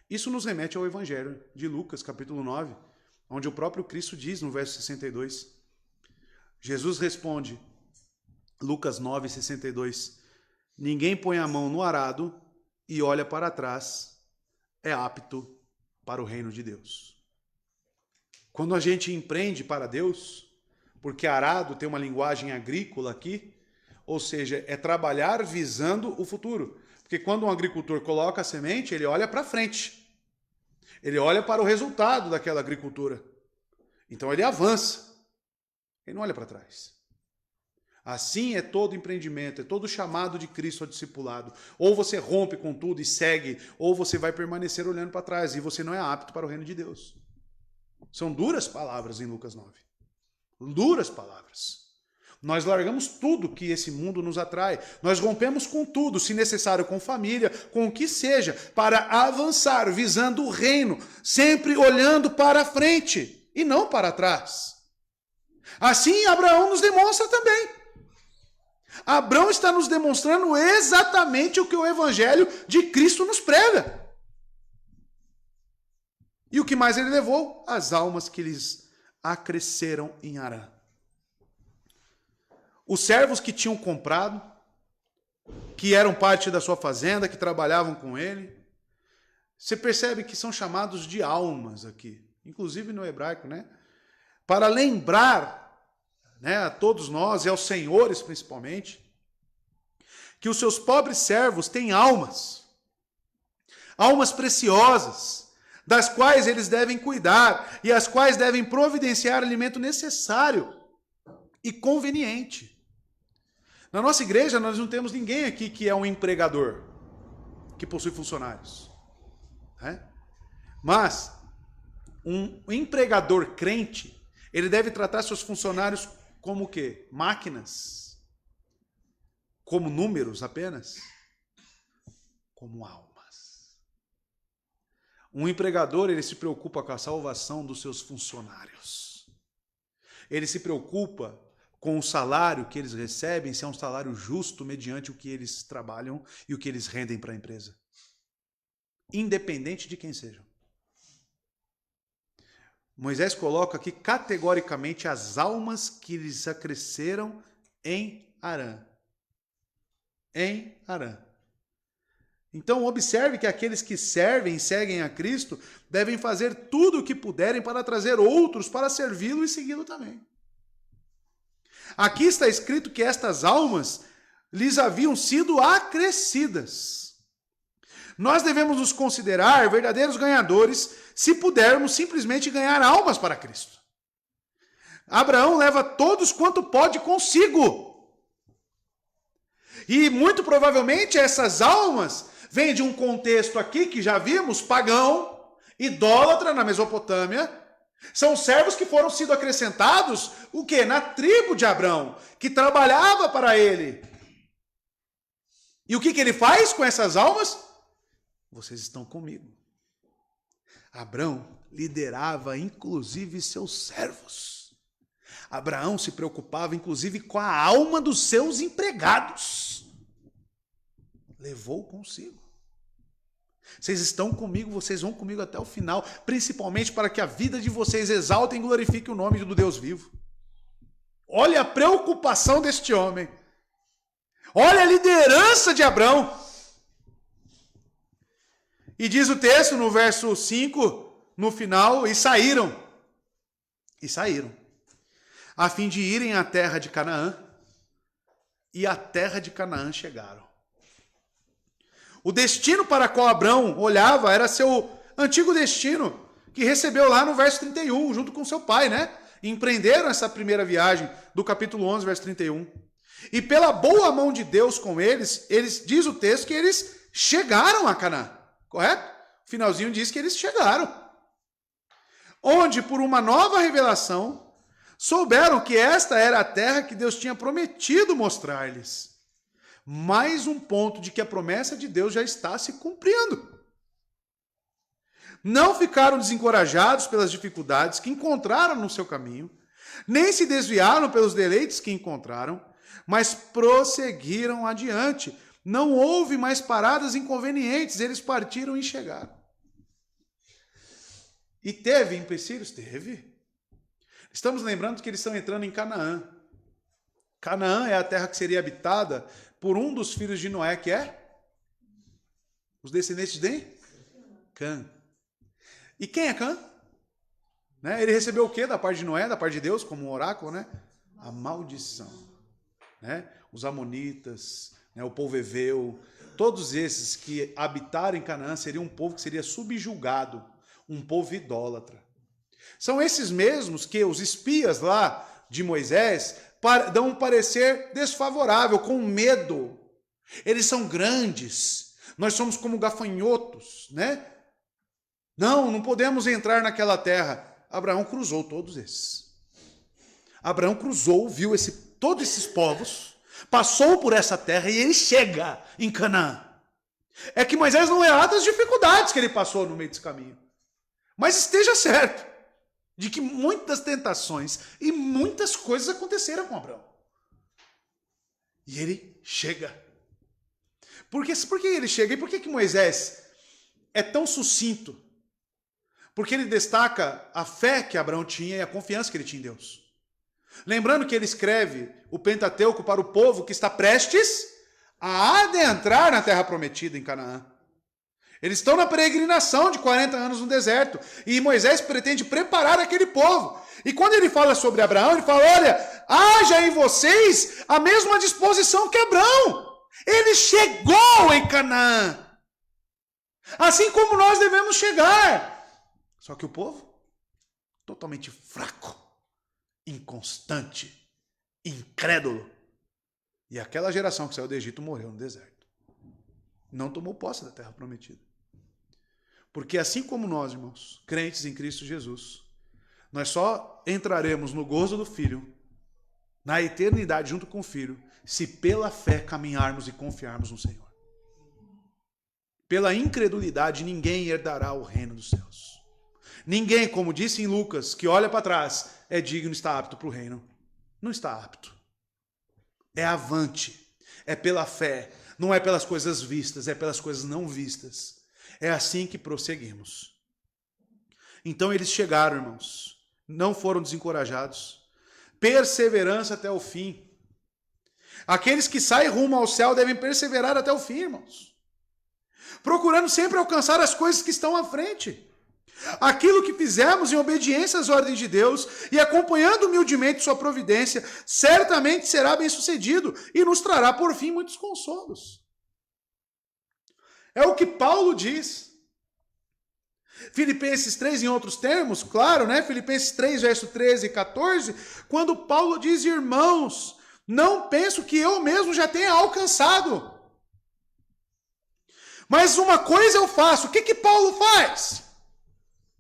Isso nos remete ao Evangelho de Lucas, capítulo 9, onde o próprio Cristo diz no verso 62. Jesus responde, Lucas 9, 62, ninguém põe a mão no arado e olha para trás, é apto para o reino de Deus. Quando a gente empreende para Deus, porque arado tem uma linguagem agrícola aqui, ou seja, é trabalhar visando o futuro. Porque quando um agricultor coloca a semente, ele olha para frente. Ele olha para o resultado daquela agricultura. Então ele avança. Ele não olha para trás. Assim é todo empreendimento, é todo chamado de Cristo ao discipulado. Ou você rompe com tudo e segue, ou você vai permanecer olhando para trás e você não é apto para o reino de Deus. São duras palavras em Lucas 9. Duras palavras. Nós largamos tudo que esse mundo nos atrai. Nós rompemos com tudo, se necessário com família, com o que seja, para avançar, visando o reino, sempre olhando para frente e não para trás. Assim Abraão nos demonstra também. Abraão está nos demonstrando exatamente o que o Evangelho de Cristo nos prega. E o que mais ele levou? As almas que lhes acresceram em Harã. Os servos que tinham comprado, que eram parte da sua fazenda, que trabalhavam com ele, você percebe que são chamados de almas aqui, inclusive no hebraico, né? Para lembrar, né, a todos nós e aos senhores principalmente, que os seus pobres servos têm almas preciosas, das quais eles devem cuidar e as quais devem providenciar alimento necessário e conveniente. Na nossa igreja, nós não temos ninguém aqui que é um empregador, que possui funcionários. Né? Mas, um empregador crente, ele deve tratar seus funcionários como o quê? Máquinas? Como números apenas? Como almas. Um empregador, ele se preocupa com a salvação dos seus funcionários. Ele se preocupa com o salário que eles recebem, se é um salário justo mediante o que eles trabalham e o que eles rendem para a empresa. Independente de quem sejam. Moisés coloca aqui categoricamente as almas que lhes acresceram em Harã. Em Harã. Então observe que aqueles que servem e seguem a Cristo devem fazer tudo o que puderem para trazer outros para servi-lo e segui-lo também. Aqui está escrito que estas almas lhes haviam sido acrescidas. Nós devemos nos considerar verdadeiros ganhadores se pudermos simplesmente ganhar almas para Cristo. Abraão leva todos quanto pode consigo. E muito provavelmente essas almas vêm de um contexto aqui que já vimos, pagão, idólatra na Mesopotâmia. São servos que foram sido acrescentados, o quê? Na tribo de Abraão, que trabalhava para ele. E o que ele faz com essas almas? Vocês estão comigo. Abraão liderava inclusive seus servos. Abraão se preocupava inclusive com a alma dos seus empregados. Levou consigo. Vocês estão comigo, vocês vão comigo até o final, principalmente para que a vida de vocês exalte e glorifique o nome do Deus vivo. Olha a preocupação deste homem. Olha a liderança de Abraão. E diz o texto no verso 5, no final, e saíram, a fim de irem à terra de Canaã, e à terra de Canaã chegaram. O destino para qual Abraão olhava era seu antigo destino, que recebeu lá no verso 31, junto com seu pai, né? Empreenderam essa primeira viagem do capítulo 11, verso 31. E pela boa mão de Deus com eles diz o texto que eles chegaram a Canaã, correto? O finalzinho diz que eles chegaram. Onde, por uma nova revelação, souberam que esta era a terra que Deus tinha prometido mostrar-lhes. Mais um ponto de que a promessa de Deus já está se cumprindo. Não ficaram desencorajados pelas dificuldades que encontraram no seu caminho, nem se desviaram pelos deleites que encontraram, mas prosseguiram adiante. Não houve mais paradas inconvenientes, eles partiram e chegaram. E teve empecilhos? Teve. Estamos lembrando que eles estão entrando em Canaã. Canaã é a terra que seria habitada por um dos filhos de Noé, que é os descendentes de Cã. E quem é Cã? Né? Ele recebeu o quê da parte de Noé, da parte de Deus, como um oráculo? Né? A maldição. Né? Os amonitas, né? O povo heveu, todos esses que habitaram em Canaã seriam um povo que seria subjugado, um povo idólatra. São esses mesmos que os espias lá de Moisés dão um parecer desfavorável, com medo. Eles são grandes, nós somos como gafanhotos, né? Não podemos entrar naquela terra. Abraão cruzou todos esses. Abraão cruzou, viu todos esses povos, passou por essa terra e ele chega em Canaã. É que Moisés não relata as dificuldades que ele passou no meio desse caminho. Mas esteja certo de que muitas tentações e muitas coisas aconteceram com Abraão. E ele chega. Por que ele chega? E por que Moisés é tão sucinto? Porque ele destaca a fé que Abraão tinha e a confiança que ele tinha em Deus. Lembrando que ele escreve o Pentateuco para o povo que está prestes a adentrar na terra prometida em Canaã. Eles estão na peregrinação de 40 anos no deserto. E Moisés pretende preparar aquele povo. E quando ele fala sobre Abraão, ele fala, olha, haja em vocês a mesma disposição que Abraão. Ele chegou em Canaã. Assim como nós devemos chegar. Só que o povo, totalmente fraco, inconstante, incrédulo. E aquela geração que saiu do Egito morreu no deserto. Não tomou posse da terra prometida. Porque assim como nós, irmãos, crentes em Cristo Jesus, nós só entraremos no gozo do Filho, na eternidade junto com o Filho, se pela fé caminharmos e confiarmos no Senhor. Pela incredulidade, ninguém herdará o reino dos céus. Ninguém, como disse em Lucas, que olha para trás, é digno, está apto para o reino. Não está apto. É avante. É pela fé. Não é pelas coisas vistas, é pelas coisas não vistas. É assim que prosseguimos. Então eles chegaram, irmãos. Não foram desencorajados. Perseverança até o fim. Aqueles que saem rumo ao céu devem perseverar até o fim, irmãos. Procurando sempre alcançar as coisas que estão à frente. Aquilo que fizemos em obediência às ordens de Deus e acompanhando humildemente sua providência, certamente será bem sucedido e nos trará por fim muitos consolos. É o que Paulo diz. Filipenses 3 em outros termos, claro, né? Filipenses 3, verso 13 e 14, quando Paulo diz, irmãos, não penso que eu mesmo já tenha alcançado. Mas uma coisa eu faço. O que Paulo faz?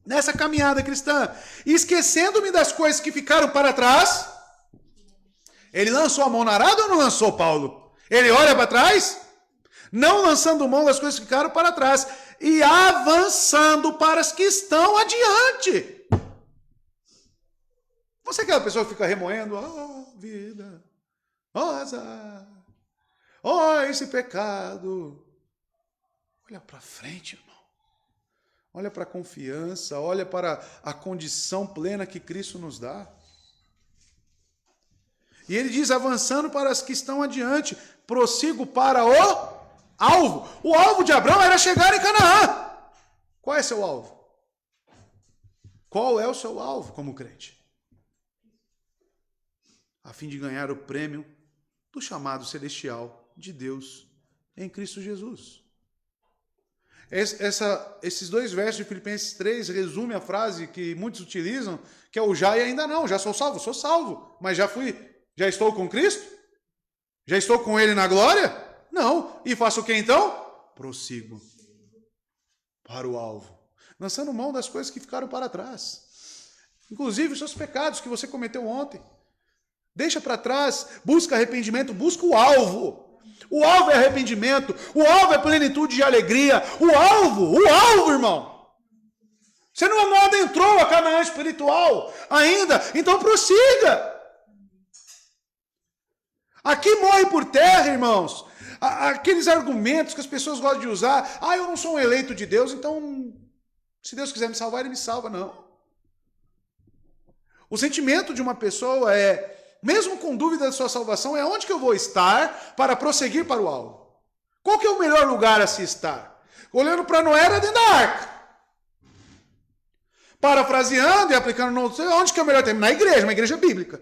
Nessa caminhada cristã, esquecendo-me das coisas que ficaram para trás, ele lançou a mão na arada ou não lançou, Paulo? Ele olha para trás, não lançando mão das coisas que ficaram para trás, e avançando para as que estão adiante. Você é aquela pessoa que fica remoendo, vida, azar, esse pecado. Olha para frente, irmão. Olha para a confiança, olha para a condição plena que Cristo nos dá. E ele diz, avançando para as que estão adiante, prossigo para o alvo. O alvo de Abraão era chegar em Canaã. Qual é seu alvo? Qual é o seu alvo como crente? A fim de ganhar o prêmio do chamado celestial de Deus em Cristo Jesus. Esses dois versos de Filipenses 3 resumem a frase que muitos utilizam, que é o já e ainda não. Já sou salvo, mas já estou com Cristo? Já estou com Ele na glória? Não. E faço o que então? Prossigo para o alvo, lançando mão das coisas que ficaram para trás. Inclusive os seus pecados que você cometeu ontem. Deixa para trás, busca arrependimento, busca o alvo. O alvo é arrependimento, o alvo é plenitude de alegria, o alvo, irmão. Você não adentrou a Canaã espiritual ainda, então prossiga. Aqui morre por terra, irmãos, aqueles argumentos que as pessoas gostam de usar. Eu não sou um eleito de Deus, então se Deus quiser me salvar, Ele me salva. Não. O sentimento de uma pessoa é, mesmo com dúvida da sua salvação, é onde que eu vou estar para prosseguir para o alvo? Qual que é o melhor lugar a se estar? Olhando para Noé, era dentro da arca. Parafraseando e aplicando, onde que é o melhor tempo? Na igreja, uma igreja bíblica.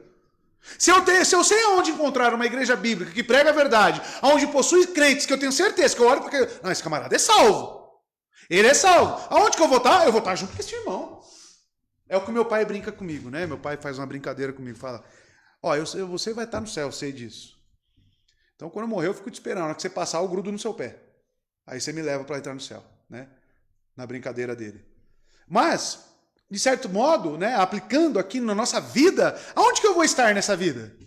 Se eu sei aonde encontrar uma igreja bíblica que prega a verdade, aonde possui crentes que eu tenho certeza que eu olho porque... Não, esse camarada é salvo. Ele é salvo. Aonde que eu vou estar? Eu vou estar junto com esse irmão. É o que meu pai brinca comigo, né? Meu pai faz uma brincadeira comigo, fala... você vai estar no céu, eu sei disso. Então, quando eu morrer, eu fico te esperando. Na hora que você passar, eu grudo no seu pé. Aí você me leva para entrar no céu, né? Na brincadeira dele. Mas, de certo modo, né, aplicando aqui na nossa vida, aonde que eu vou estar nessa vida?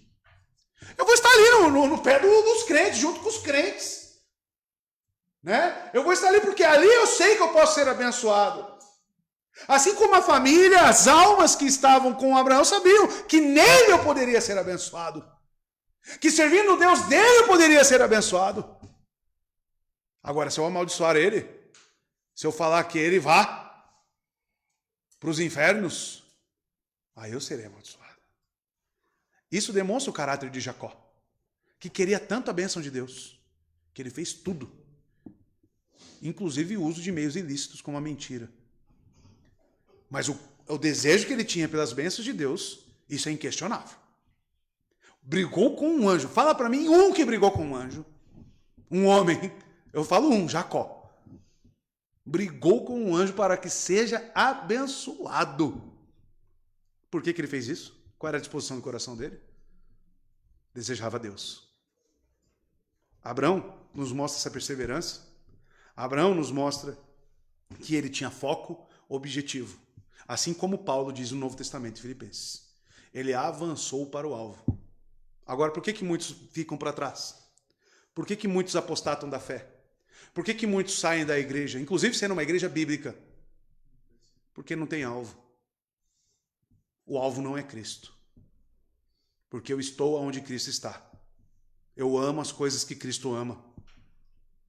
Eu vou estar ali no pé dos crentes, junto com os crentes. Né? Eu vou estar ali porque ali eu sei que eu posso ser abençoado. Assim como a família, as almas que estavam com Abraão sabiam que nele eu poderia ser abençoado. Que servindo o Deus dele eu poderia ser abençoado. Agora, se eu amaldiçoar ele, se eu falar que ele vá para os infernos, aí eu serei amaldiçoado. Isso demonstra o caráter de Jacó, que queria tanto a bênção de Deus, que ele fez tudo, inclusive o uso de meios ilícitos como a mentira. Mas o desejo que ele tinha pelas bênçãos de Deus, isso é inquestionável. Brigou com um anjo. Fala para mim um que brigou com um anjo. Um homem. Eu falo Jacó. Brigou com um anjo para que seja abençoado. Por que ele fez isso? Qual era a disposição do coração dele? desejava Deus. Abraão nos mostra essa perseverança. Abraão nos mostra que ele tinha foco, objetivo. Assim como Paulo diz no Novo Testamento, em Filipenses. Ele avançou para o alvo. Agora, por que muitos ficam para trás? Por que muitos apostatam da fé? Por que muitos saem da igreja, inclusive sendo uma igreja bíblica? Porque não tem alvo. O alvo não é Cristo. Porque eu estou onde Cristo está. Eu amo as coisas que Cristo ama.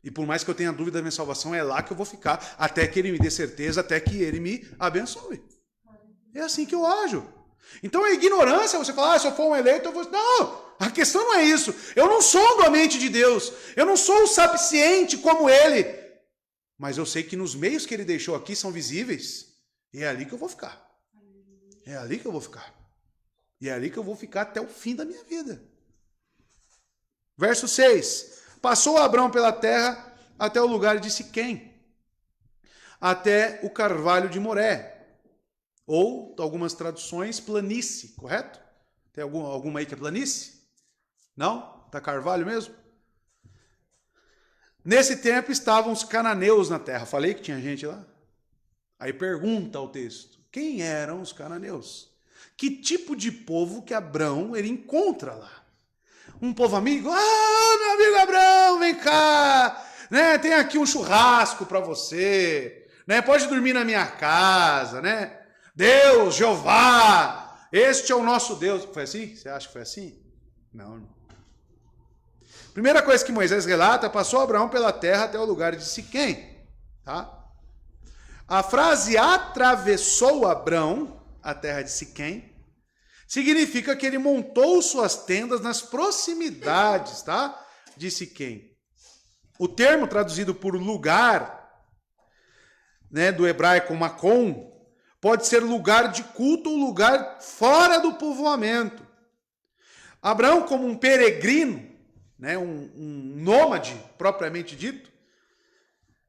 E por mais que eu tenha dúvida da minha salvação, é lá que eu vou ficar, até que Ele me dê certeza, até que Ele me abençoe. É assim que eu ajo. Então é ignorância você falar, se eu for um eleito, eu vou... Não! A questão não é isso. Eu não sou da mente de Deus. Eu não sou sapiente como Ele. Mas eu sei que nos meios que Ele deixou aqui são visíveis. E é ali que eu vou ficar. É ali que eu vou ficar. E é ali que eu vou ficar até o fim da minha vida. Verso 6. Passou Abrão pela terra até o lugar de Siquém, até o carvalho de Moré. Ou, algumas traduções, planície, correto? Tem alguma aí que é planície? Não? Está carvalho mesmo? Nesse tempo estavam os cananeus na terra. Falei que tinha gente lá? Aí pergunta ao texto, quem eram os cananeus? Que tipo de povo que Abrão ele encontra lá? Um povo amigo? Ah, meu amigo Abrão, vem cá! Né? Tem aqui um churrasco para você. Né? Pode dormir na minha casa, né? Deus, Jeová, este é o nosso Deus. Foi assim? Você acha que foi assim? Não. Primeira coisa que Moisés relata, passou Abraão pela terra até o lugar de Siquém. Tá? A frase atravessou Abrão a terra de Siquém significa que ele montou suas tendas nas proximidades, tá? De Siquém. O termo traduzido por lugar, né, do hebraico Macom, pode ser lugar de culto ou lugar fora do povoamento. Abraão, como um peregrino, né, um nômade propriamente dito,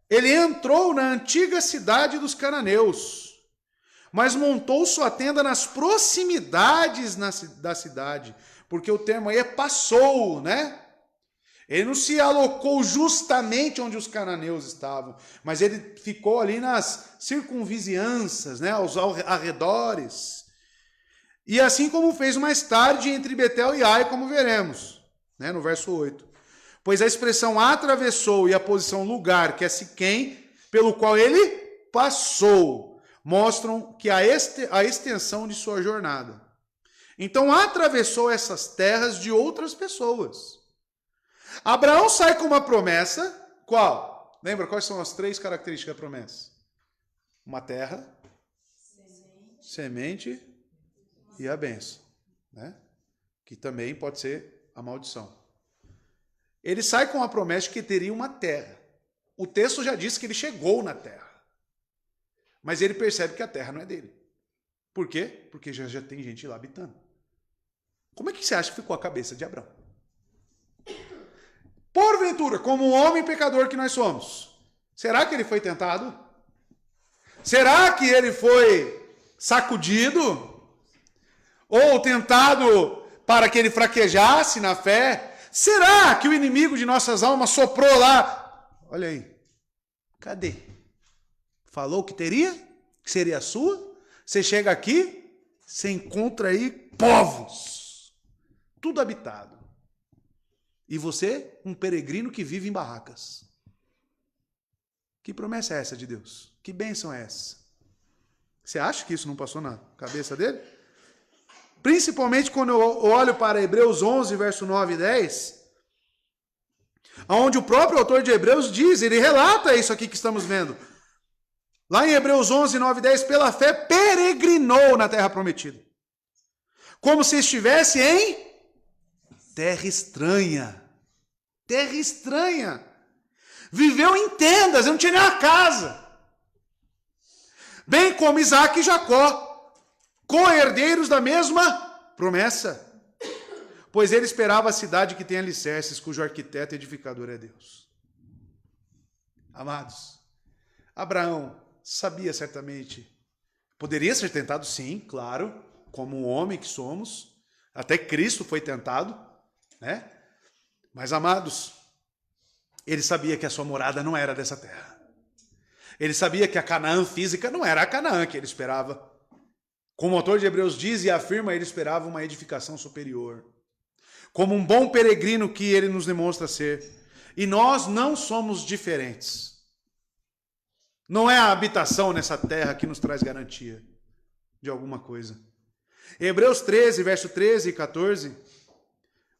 ele entrou na antiga cidade dos cananeus, mas montou sua tenda nas proximidades da cidade, porque o termo aí é passou, né? Ele não se alocou justamente onde os cananeus estavam, mas ele ficou ali nas circunvizinhanças, né, aos arredores. E assim como fez mais tarde entre Betel e Ai, como veremos, né, no verso 8. Pois a expressão atravessou e a posição lugar, que é Siquém, pelo qual ele passou, mostram que a extensão de sua jornada. Então atravessou essas terras de outras pessoas. Abraão sai com uma promessa, qual? Lembra quais são as 3 características da promessa? Uma terra, semente e a bênção, né? Que também pode ser a maldição. Ele sai com a promessa de que teria uma terra. O texto já disse que ele chegou na terra. Mas ele percebe que a terra não é dele. Por quê? Porque já tem gente lá habitando. Como é que você acha que ficou a cabeça de Abraão? Porventura, como um homem pecador que nós somos, será que ele foi tentado? Será que ele foi sacudido? Ou tentado para que ele fraquejasse na fé? Será que o inimigo de nossas almas soprou lá? Olha aí. Cadê? Falou que teria? Que seria sua? Você chega aqui, você encontra aí povos. Tudo habitado. E você, um peregrino que vive em barracas. Que promessa é essa de Deus? Que bênção é essa? Você acha que isso não passou na cabeça dele? Principalmente quando eu olho para Hebreus 11, verso 9 e 10, onde o próprio autor de Hebreus diz, ele relata isso aqui que estamos vendo. Lá em Hebreus 11, 9 e 10, pela fé peregrinou na terra prometida. Como se estivesse em terra estranha. Terra estranha. Viveu em tendas, não tinha nem uma casa. Bem como Isaac e Jacó, co-herdeiros da mesma promessa. Pois ele esperava a cidade que tem alicerces, cujo arquiteto e edificador é Deus. Amados, Abraão sabia certamente, poderia ser tentado sim, claro, como um homem que somos, até Cristo foi tentado, né? Mas, amados, ele sabia que a sua morada não era dessa terra. Ele sabia que a Canaã física não era a Canaã que ele esperava. Como o autor de Hebreus diz e afirma, ele esperava uma edificação superior. Como um bom peregrino que ele nos demonstra ser. E nós não somos diferentes. Não é a habitação nessa terra que nos traz garantia de alguma coisa. Hebreus 13, verso 13 e 14,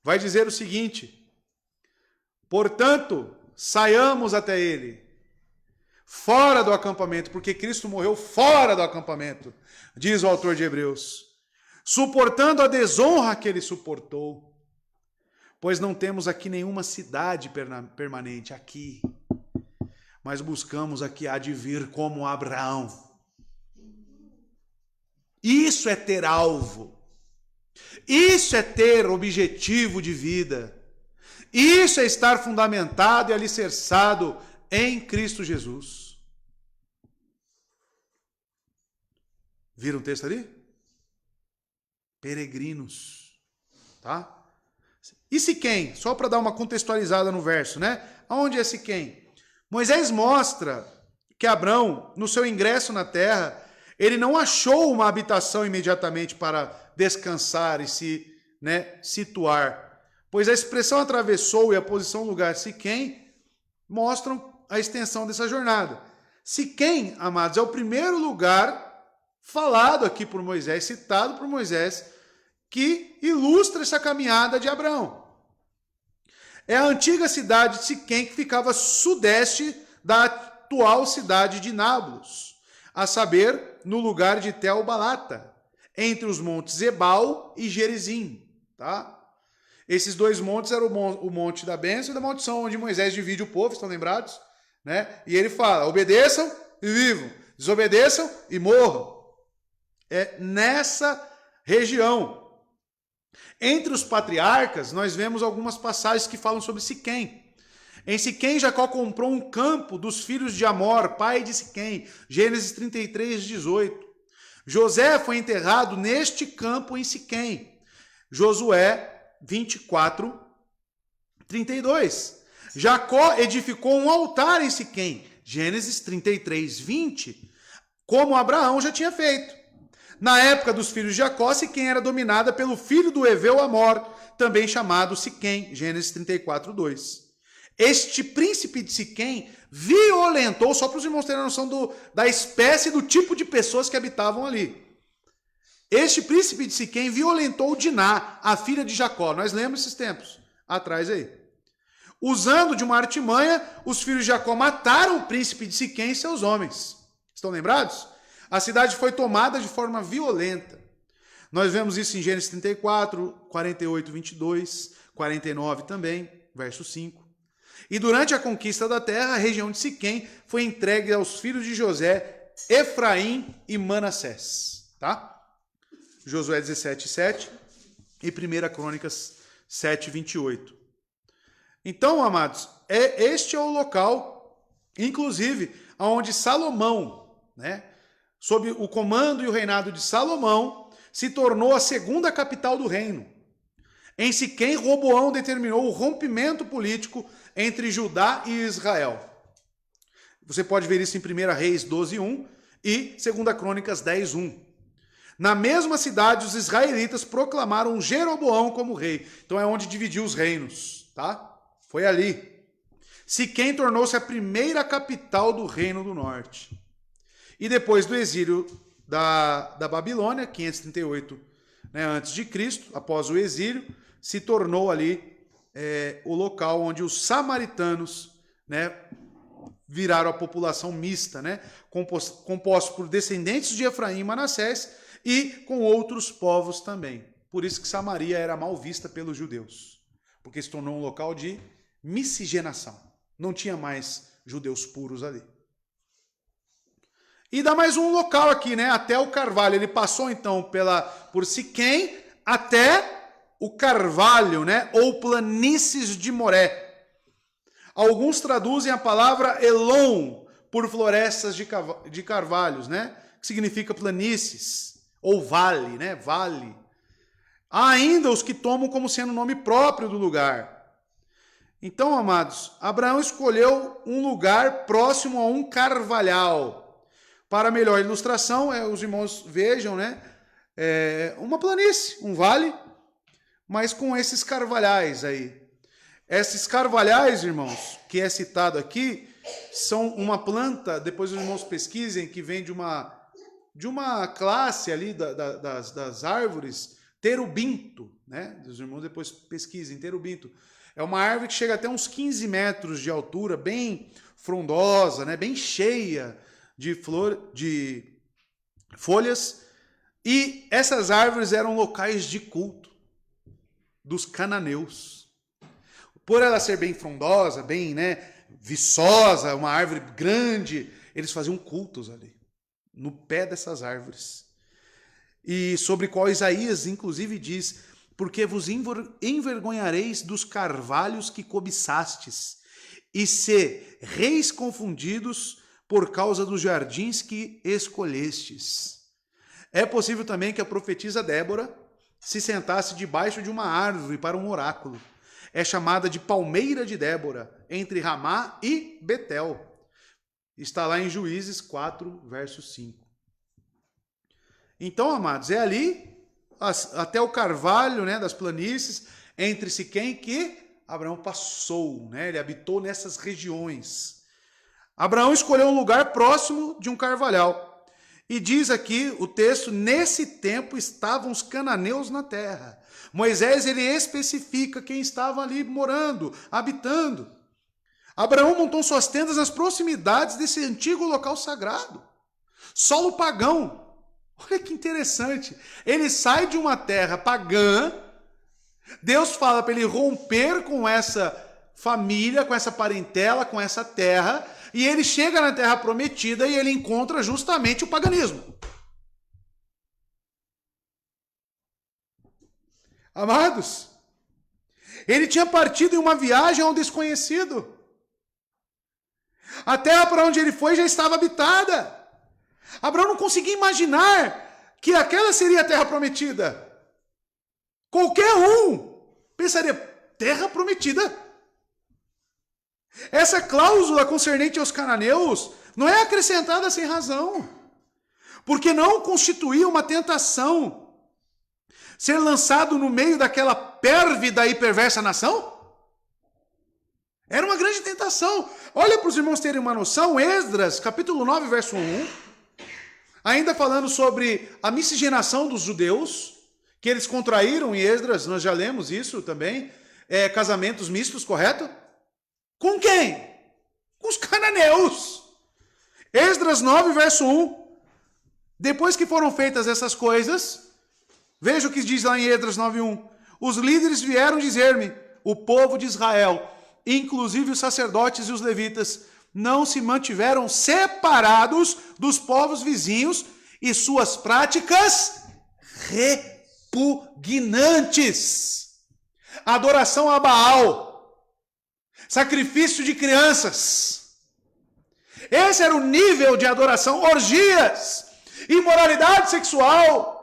vai dizer o seguinte: portanto, saiamos até ele, fora do acampamento, porque Cristo morreu fora do acampamento, diz o autor de Hebreus, suportando a desonra que ele suportou, pois não temos aqui nenhuma cidade permanente aqui, mas buscamos a que há de vir como Abraão. Isso é ter alvo. Isso é ter objetivo de vida. Isso é estar fundamentado e alicerçado em Cristo Jesus. Viram o texto ali? Peregrinos. Tá? E Siquém? Só para dar uma contextualizada no verso, né? Aonde é Siquém? Moisés mostra que Abrão, no seu ingresso na terra, ele não achou uma habitação imediatamente para descansar e se situar, pois a expressão atravessou e a posição lugar Siquém mostram a extensão dessa jornada. Siquém, amados, é o primeiro lugar falado aqui por Moisés, citado por Moisés, que ilustra essa caminhada de Abrão. É a antiga cidade de Siquém que ficava sudeste da atual cidade de Nablus, a saber, no lugar de Tel-Balata, entre os montes Ebal e Gerizim. Tá? Esses dois montes eram o monte da bênção e da maldição, onde Moisés divide o povo, estão lembrados? Né? E ele fala, obedeçam e vivam, desobedeçam e morram. É nessa região. Entre os patriarcas, nós vemos algumas passagens que falam sobre Siquém. Em Siquém, Jacó comprou um campo dos filhos de Amor, pai de Siquém. Gênesis 33, 18. José foi enterrado neste campo em Siquém. Josué 24, 32. Jacó edificou um altar em Siquém. Gênesis 33, 20. Como Abraão já tinha feito. Na época dos filhos de Jacó, Siquém era dominada pelo filho do Heveu Amor, também chamado Siquém, Gênesis 34, 2. Este príncipe de Siquém violentou, só para os irmãos terem a noção da espécie, do tipo de pessoas que habitavam ali. Este príncipe de Siquém violentou Diná, a filha de Jacó. Nós lemos esses tempos atrás aí. Usando de uma artimanha, os filhos de Jacó mataram o príncipe de Siquém e seus homens. Estão lembrados? A cidade foi tomada de forma violenta. Nós vemos isso em Gênesis 34, 48, 22, 49 também, verso 5. E durante a conquista da terra, a região de Siquém foi entregue aos filhos de José, Efraim e Manassés. Tá? Josué 17, 7 e 1 Crônicas 7, 28. Então, amados, este é o local, inclusive, onde Salomão, sob o comando e o reinado de Salomão, se tornou a segunda capital do reino. Em Siquém, Roboão determinou o rompimento político entre Judá e Israel. Você pode ver isso em 1 Reis 12:1 e 2 Crônicas 10:1. Na mesma cidade, os israelitas proclamaram Jeroboão como rei. Então é onde dividiu os reinos, tá? Foi ali. Siquém tornou-se a primeira capital do reino do norte. E depois do exílio da Babilônia, 538 antes de Cristo, após o exílio, se tornou ali o local onde os samaritanos viraram a população mista, composto por descendentes de Efraim e Manassés e com outros povos também. Por isso que Samaria era mal vista pelos judeus, porque se tornou um local de miscigenação. Não tinha mais judeus puros ali. E dá mais um local aqui, até o Carvalho. Ele passou então por Siquém até o Carvalho, ou planícies de Moré. Alguns traduzem a palavra Elon por florestas de carvalhos, que significa planícies, ou vale, vale. Há ainda os que tomam como sendo o nome próprio do lugar. Então, amados, Abraão escolheu um lugar próximo a um carvalhal. Para melhor ilustração, os irmãos vejam, né? Uma planície, um vale, mas com esses carvalhais aí. Esses carvalhais, irmãos, que é citado aqui, são uma planta, depois os irmãos pesquisem, que vem de uma classe ali das árvores, terubinto, né? Os irmãos depois pesquisem, terubinto. É uma árvore que chega até uns 15 metros de altura, bem frondosa, né? Bem cheia de folhas. E essas árvores eram locais de culto dos cananeus. Por ela ser bem frondosa, bem, né, viçosa, uma árvore grande, eles faziam cultos ali, no pé dessas árvores. E sobre qual Isaías, inclusive, diz: porque vos envergonhareis dos carvalhos que cobiçastes, e se reis confundidos por causa dos jardins que escolhestes. É possível também que a profetisa Débora se sentasse debaixo de uma árvore para um oráculo. É chamada de palmeira de Débora, entre Ramá e Betel. Está lá em Juízes 4, verso 5. Então, amados, é ali até o carvalho, né, das planícies, entre Siquém, que Abraão passou, né, ele habitou nessas regiões. Abraão escolheu um lugar próximo de um carvalhal. E diz aqui o texto: nesse tempo estavam os cananeus na terra. Moisés, ele especifica quem estava ali morando, habitando. Abraão montou suas tendas nas proximidades desse antigo local sagrado. Solo pagão. Olha que interessante. Ele sai de uma terra pagã. Deus fala para ele romper com essa família, com essa parentela, com essa terra. E ele chega na terra prometida e ele encontra justamente o paganismo. Amados, ele tinha partido em uma viagem ao desconhecido. A terra para onde ele foi já estava habitada. Abraão não conseguia imaginar que aquela seria a terra prometida. Qualquer um pensaria: terra prometida? Essa cláusula concernente aos cananeus não é acrescentada sem razão, porque não constituía uma tentação ser lançado no meio daquela pérvida e perversa nação. Era uma grande tentação. Olha para os irmãos terem uma noção, Esdras, capítulo 9, verso 1, ainda falando sobre a miscigenação dos judeus, que eles contraíram em Esdras, nós já lemos isso também, casamentos mistos, correto? Com quem? Com os cananeus. Esdras 9, verso 1. Depois que foram feitas essas coisas, veja o que diz lá em Esdras 9, 1. Os líderes vieram dizer-me: o povo de Israel, inclusive os sacerdotes e os levitas, não se mantiveram separados dos povos vizinhos e suas práticas repugnantes. Adoração a Baal, sacrifício de crianças. Esse era o nível de adoração, orgias, imoralidade sexual,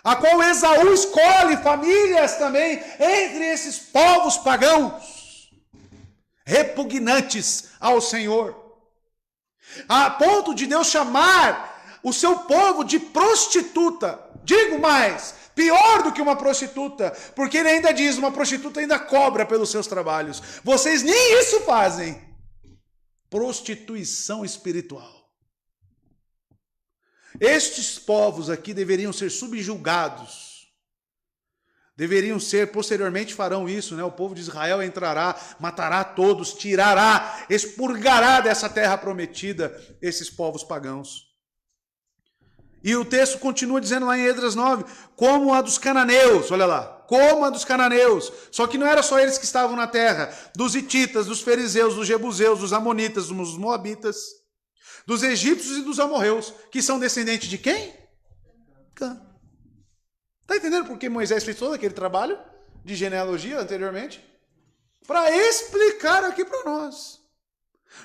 a qual Esaú escolhe famílias também entre esses povos pagãos, repugnantes ao Senhor, a ponto de Deus chamar o seu povo de prostituta. Digo mais, pior do que uma prostituta, porque ele ainda diz: uma prostituta ainda cobra pelos seus trabalhos. Vocês nem isso fazem. Prostituição espiritual. Estes povos aqui deveriam ser subjugados. Deveriam ser, posteriormente farão isso, né? O povo de Israel entrará, matará todos, tirará, expurgará dessa terra prometida esses povos pagãos. E o texto continua dizendo lá em Esdras 9, como a dos cananeus, olha lá, como a dos cananeus. Só que não era só eles que estavam na terra, dos hititas, dos fariseus, dos jebuseus, dos amonitas, dos moabitas, dos egípcios e dos amorreus, que são descendentes de quem? Cã. Está entendendo por que Moisés fez todo aquele trabalho de genealogia anteriormente? Para explicar aqui para nós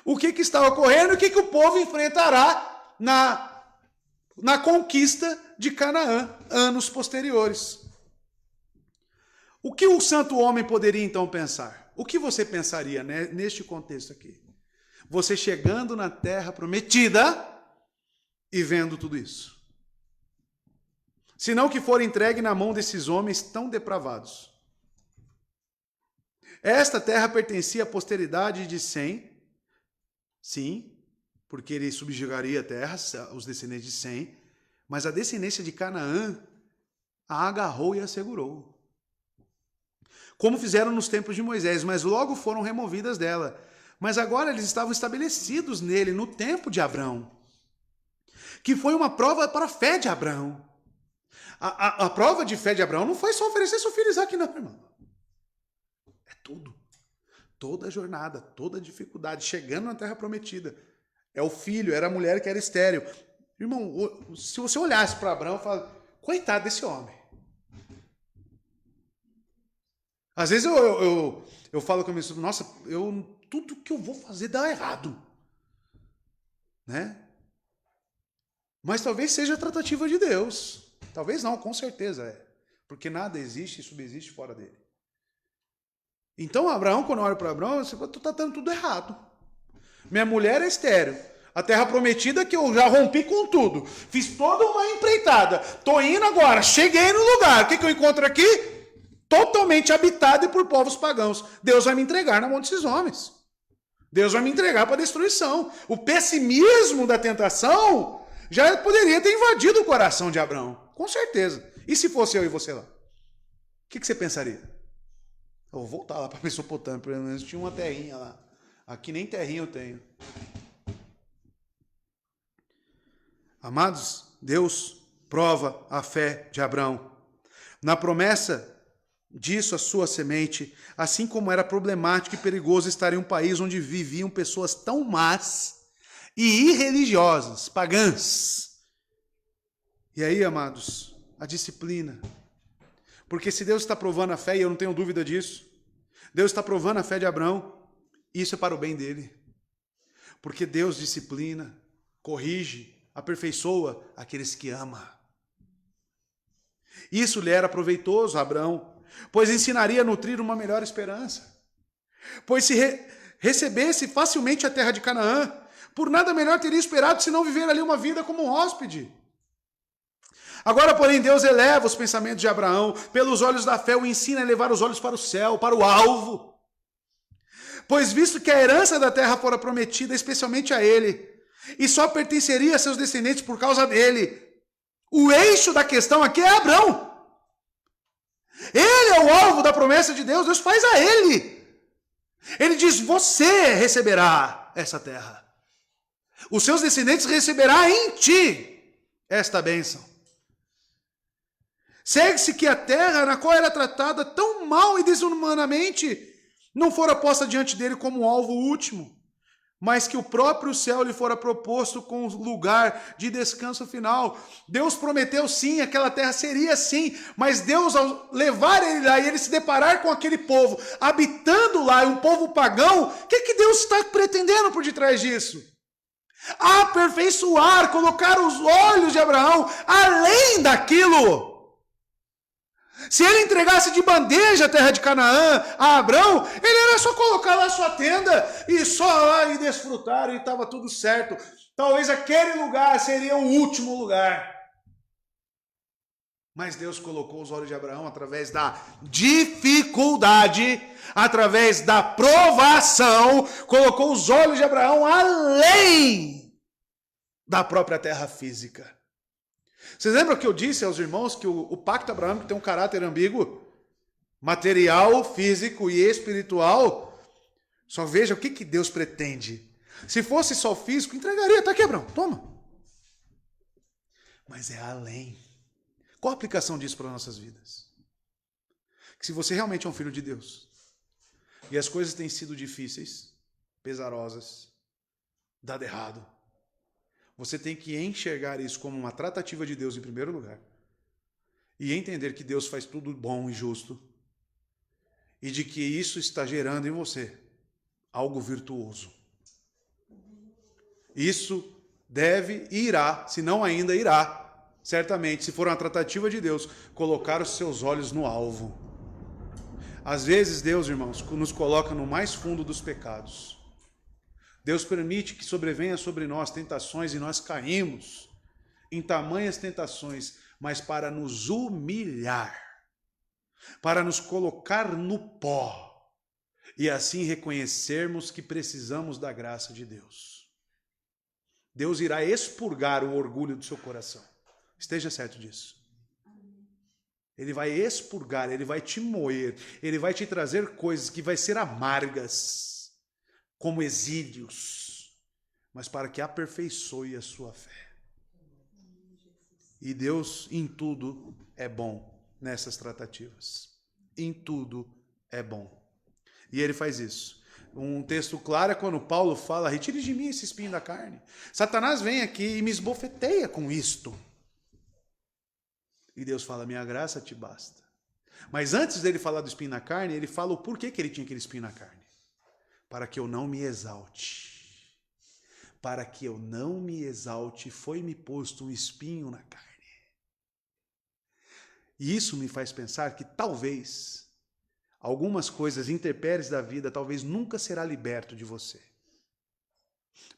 o que está ocorrendo e o que o povo enfrentará na conquista de Canaã, anos posteriores. O que o santo homem poderia então pensar? O que você pensaria, né, neste contexto aqui? Você chegando na terra prometida e vendo tudo isso. Senão que for entregue na mão desses homens tão depravados. Esta terra pertencia à posteridade de Sem, sim, porque ele subjugaria a terra, os descendentes de Sem, mas a descendência de Canaã a agarrou e a segurou. Como fizeram nos tempos de Moisés, mas logo foram removidas dela. Mas agora eles estavam estabelecidos nele, no tempo de Abraão, que foi uma prova para a fé de Abraão. A prova de fé de Abraão não foi só oferecer seu filho Isaque, não, irmão. É tudo. Toda a jornada, toda a dificuldade, chegando na terra prometida. É o filho, era a mulher que era estéril. Irmão, se você olhasse para Abraão, fala, coitado desse homem. Às vezes eu falo com a minha esposa, nossa, tudo que eu vou fazer dá errado. Né? Mas talvez seja a tratativa de Deus. Talvez não, com certeza é. Porque nada existe e subsiste fora dele. Então, Abraão, quando eu olho para Abraão, você fala, tu está dando tudo errado. Minha mulher é estéril. A terra prometida que eu já rompi com tudo. Fiz toda uma empreitada. Estou indo agora, cheguei no lugar. O que eu encontro aqui? Totalmente habitado por povos pagãos. Deus vai me entregar na mão desses homens. Deus vai me entregar para a destruição. O pessimismo da tentação já poderia ter invadido o coração de Abraão. Com certeza. E se fosse eu e você lá? O que você pensaria? Eu vou voltar lá para Mesopotâmia, pelo menos tinha uma terrinha lá. Aqui nem terrinha eu tenho. Amados, Deus prova a fé de Abraão. Na promessa disso a sua semente, assim como era problemático e perigoso estar em um país onde viviam pessoas tão más e irreligiosas, pagãs. E aí, amados, a disciplina. Porque se Deus está provando a fé, e eu não tenho dúvida disso, Deus está provando a fé de Abraão, isso é para o bem dele. Porque Deus disciplina, corrige, aperfeiçoa aqueles que ama. Isso lhe era proveitoso a Abraão, pois ensinaria a nutrir uma melhor esperança. Pois se recebesse facilmente a terra de Canaã, por nada melhor teria esperado senão viver ali uma vida como um hóspede. Agora, porém, Deus eleva os pensamentos de Abraão, pelos olhos da fé o ensina a levar os olhos para o céu, para o alvo. Pois visto que a herança da terra fora prometida especialmente a ele, e só pertenceria a seus descendentes por causa dele, o eixo da questão aqui é Abraão. Ele é o alvo da promessa de Deus, Deus faz a ele. Ele diz, você receberá essa terra. Os seus descendentes receberá em ti esta bênção. Segue-se que a terra na qual era tratada tão mal e desumanamente não fora posta diante dele como um alvo último, mas que o próprio céu lhe fora proposto com lugar de descanso final. Deus prometeu sim, aquela terra seria sim, mas Deus ao levar ele lá e ele se deparar com aquele povo, habitando lá, um povo pagão, o que Deus está pretendendo por detrás disso? Aperfeiçoar, colocar os olhos de Abraão além daquilo. Se ele entregasse de bandeja a terra de Canaã a Abraão, ele era só colocar lá sua tenda e só lá e desfrutar e estava tudo certo. Talvez aquele lugar seria o último lugar. Mas Deus colocou os olhos de Abraão através da dificuldade, através da provação, colocou os olhos de Abraão além da própria terra física. Vocês lembram que eu disse aos irmãos que o pacto abraâmico tem um caráter ambíguo? Material, físico e espiritual. Só veja o que Deus pretende. Se fosse só físico, entregaria. Tá aqui, Abraão, toma. Mas é além. Qual a aplicação disso para as nossas vidas? Que se você realmente é um filho de Deus, e as coisas têm sido difíceis, pesarosas, dado errado, você tem que enxergar isso como uma tratativa de Deus em primeiro lugar. E entender que Deus faz tudo bom e justo. E de que isso está gerando em você algo virtuoso. Isso deve e irá, se não ainda irá, certamente, se for uma tratativa de Deus, colocar os seus olhos no alvo. Às vezes Deus, irmãos, nos coloca no mais fundo dos pecados. Deus permite que sobrevenha sobre nós tentações e nós caímos em tamanhas tentações, mas para nos humilhar, para nos colocar no pó e assim reconhecermos que precisamos da graça de Deus. Deus irá expurgar o orgulho do seu coração. Esteja certo disso. Ele vai expurgar, ele vai te moer, ele vai te trazer coisas que vai ser amargas, como exílios, mas para que aperfeiçoe a sua fé. E Deus em tudo é bom nessas tratativas. Em tudo é bom. E ele faz isso. Um texto claro é quando Paulo fala: retire de mim esse espinho da carne. Satanás vem aqui e me esbofeteia com isto. E Deus fala: minha graça te basta. Mas antes dele falar do espinho na carne, ele fala o porquê que ele tinha aquele espinho na carne. Para que eu não me exalte. Para que eu não me exalte, foi-me posto um espinho na carne. E isso me faz pensar que talvez algumas coisas intempéries da vida talvez nunca será liberto de você.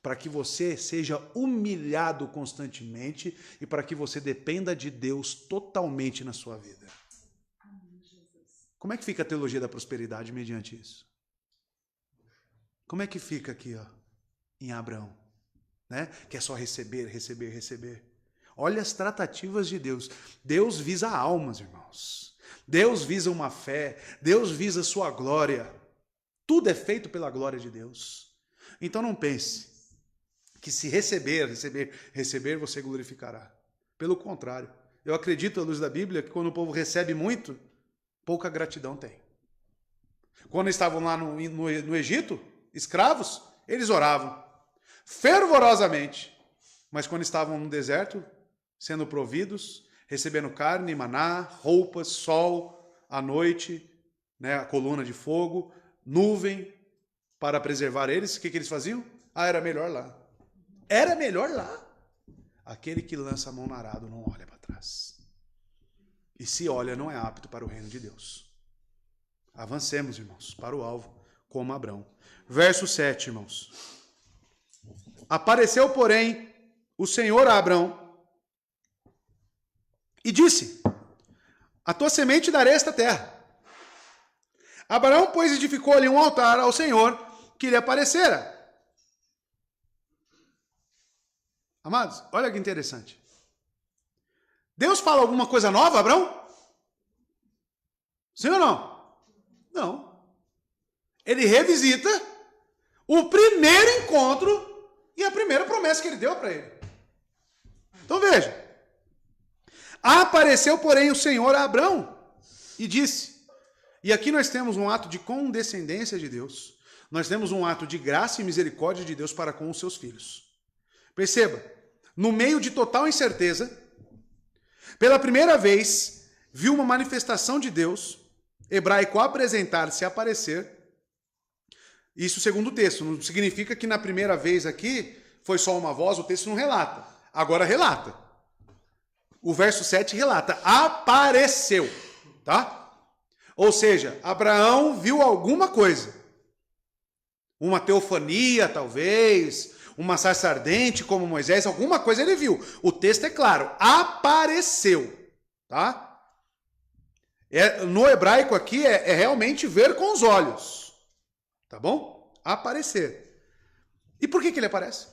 Para que você seja humilhado constantemente e para que você dependa de Deus totalmente na sua vida. Como é que fica a teologia da prosperidade mediante isso? Como é que fica aqui, ó, em Abraão? Né? Que é só receber, receber, receber. Olha as tratativas de Deus. Deus visa almas, irmãos. Deus visa uma fé. Deus visa sua glória. Tudo é feito pela glória de Deus. Então não pense que se receber, receber, receber, você glorificará. Pelo contrário. Eu acredito, à luz da Bíblia, que quando o povo recebe muito, pouca gratidão tem. Quando estavam lá no Egito, escravos, eles oravam fervorosamente. Mas quando estavam no deserto, sendo providos, recebendo carne, maná, roupas, sol, à noite, né, a coluna de fogo, nuvem, para preservar eles, o que eles faziam? Era melhor lá. Era melhor lá. Aquele que lança a mão no arado não olha para trás. E se olha, não é apto para o reino de Deus. Avancemos, irmãos, para o alvo, como Abrão. Verso 7, irmãos. Apareceu, porém, o Senhor a Abrão e disse: a tua semente darei esta terra. Abraão, pois, edificou ali um altar ao Senhor que lhe aparecera. Amados, olha que interessante. Deus fala alguma coisa nova, Abraão? Sim ou não? Não. Ele revisita o primeiro encontro e a primeira promessa que ele deu para ele. Então veja. Apareceu, porém, o Senhor a Abrão e disse. E aqui nós temos um ato de condescendência de Deus. Nós temos um ato de graça e misericórdia de Deus para com os seus filhos. Perceba, no meio de total incerteza, pela primeira vez, viu uma manifestação de Deus, hebraico apresentar-se, aparecer. Isso segundo o texto. Não significa que na primeira vez aqui foi só uma voz, o texto não relata. Agora relata. O verso 7 relata, apareceu, tá? Ou seja, Abraão viu alguma coisa. Uma teofania, talvez, uma sarça ardente como Moisés, alguma coisa ele viu. O texto é claro, apareceu, tá? No hebraico aqui é realmente ver com os olhos, tá bom? Aparecer. E por que ele aparece?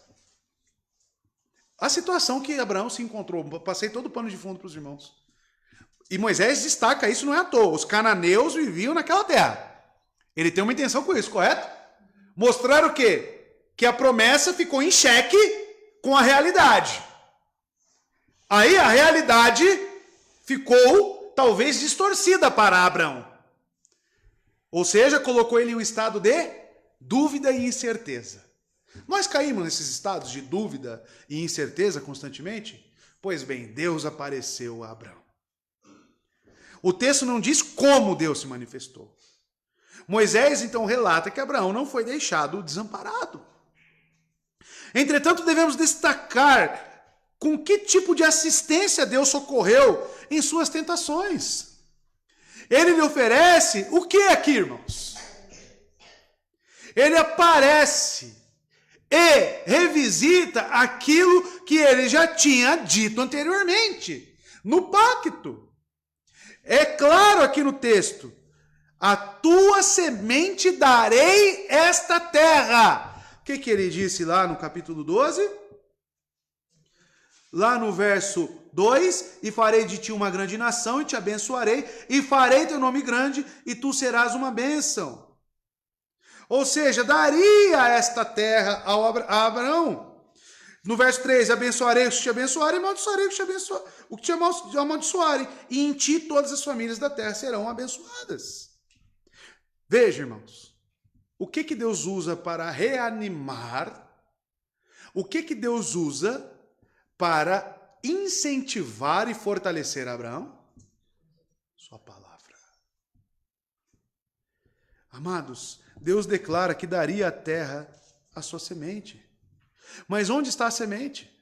A situação que Abraão se encontrou, passei todo o pano de fundo para os irmãos. E Moisés destaca isso, não é à toa. Os cananeus viviam naquela terra. Ele tem uma intenção com isso, correto? Mostrar o quê? Que a promessa ficou em xeque com a realidade. Aí a realidade ficou talvez distorcida para Abraão. Ou seja, colocou ele em um estado de dúvida e incerteza. Nós caímos nesses estados de dúvida e incerteza constantemente? Pois bem, Deus apareceu a Abraão. O texto não diz como Deus se manifestou. Moisés então relata que Abraão não foi deixado desamparado. Entretanto, devemos destacar com que tipo de assistência Deus socorreu em suas tentações. Ele lhe oferece o que aqui, irmãos? Ele aparece e revisita aquilo que ele já tinha dito anteriormente, no pacto. É claro aqui no texto, a tua semente darei esta terra. O que ele disse lá no capítulo 12? Lá no verso 2, e farei de ti uma grande nação, e te abençoarei, e farei teu nome grande, e tu serás uma bênção. Ou seja, daria esta terra a Abraão. No verso 3, abençoarei os que te abençoarem, e amaldiçoarei os que te amaldiçoarem, e em ti todas as famílias da terra serão abençoadas. Veja, irmãos, o que Deus usa para reanimar, o que Deus usa para incentivar e fortalecer Abraão? Sua palavra. Amados, Deus declara que daria a terra à sua semente. Mas onde está a semente?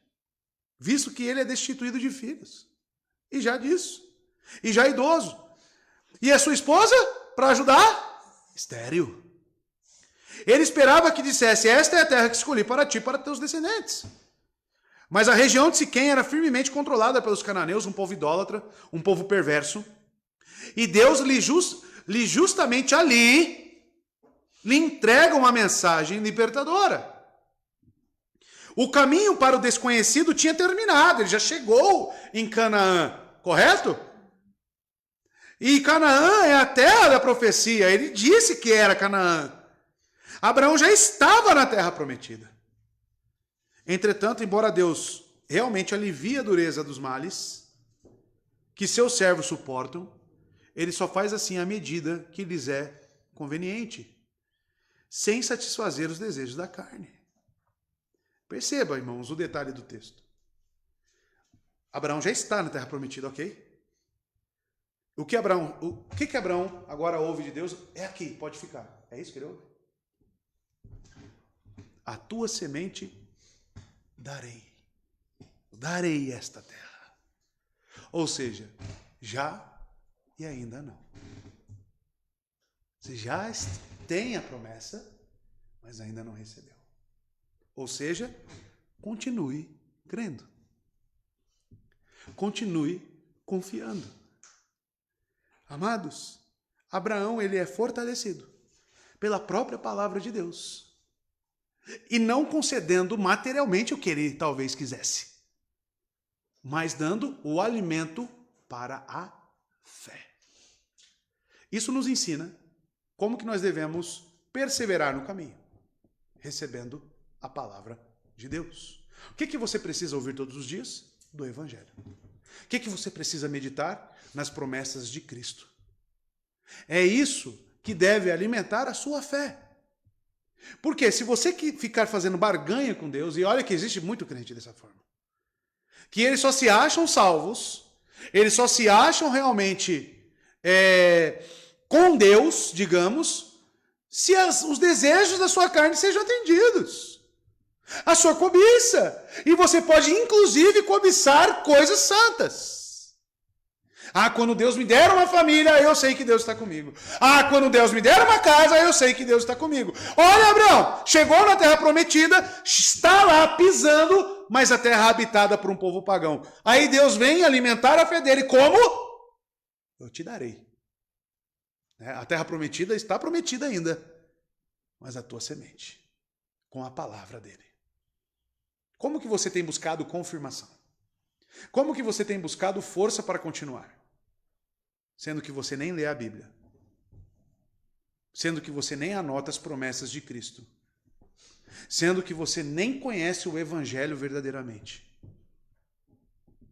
Visto que ele é destituído de filhos. E já disso. E já idoso. E a sua esposa, para ajudar? Estéril. Ele esperava que dissesse, esta é a terra que escolhi para ti e para teus descendentes. Mas a região de Siquém era firmemente controlada pelos cananeus, um povo idólatra, um povo perverso. E Deus lhe justamente ali lhe entrega uma mensagem libertadora. O caminho para o desconhecido tinha terminado, ele já chegou em Canaã, correto? E Canaã é a terra da profecia, ele disse que era Canaã. Abraão já estava na terra prometida. Entretanto, embora Deus realmente alivie a dureza dos males que seus servos suportam, ele só faz assim à medida que lhes é conveniente, sem satisfazer os desejos da carne. Perceba, irmãos, o detalhe do texto. Abraão já está na terra prometida, ok? O que Abraão agora ouve de Deus é aqui, pode ficar. É isso que ele ouve? A tua semente darei esta terra. Ou seja, já e ainda não. Você já tem a promessa, mas ainda não recebeu. Ou seja, continue crendo. Continue confiando. Amados, Abraão ele é fortalecido pela própria palavra de Deus. E não concedendo materialmente o que ele talvez quisesse, mas dando o alimento para a fé. Isso nos ensina como que nós devemos perseverar no caminho, recebendo a palavra de Deus. O que você precisa ouvir todos os dias? Do Evangelho. O que você precisa meditar? Nas promessas de Cristo. É isso que deve alimentar a sua fé. Porque se você ficar fazendo barganha com Deus, e olha que existe muito crente dessa forma, que eles só se acham salvos, eles só se acham realmente com Deus, digamos, se os desejos da sua carne sejam atendidos. A sua cobiça. E você pode, inclusive, cobiçar coisas santas. Ah, quando Deus me der uma família, eu sei que Deus está comigo. Ah, quando Deus me der uma casa, eu sei que Deus está comigo. Olha, Abraão, chegou na terra prometida, está lá pisando, mas a terra é habitada por um povo pagão. Aí Deus vem alimentar a fé dele. Como? Eu te darei. A terra prometida está prometida ainda, mas a tua semente, com a palavra dele. Como que você tem buscado confirmação? Como que você tem buscado força para continuar? Sendo que você nem lê a Bíblia. Sendo que você nem anota as promessas de Cristo. Sendo que você nem conhece o Evangelho verdadeiramente.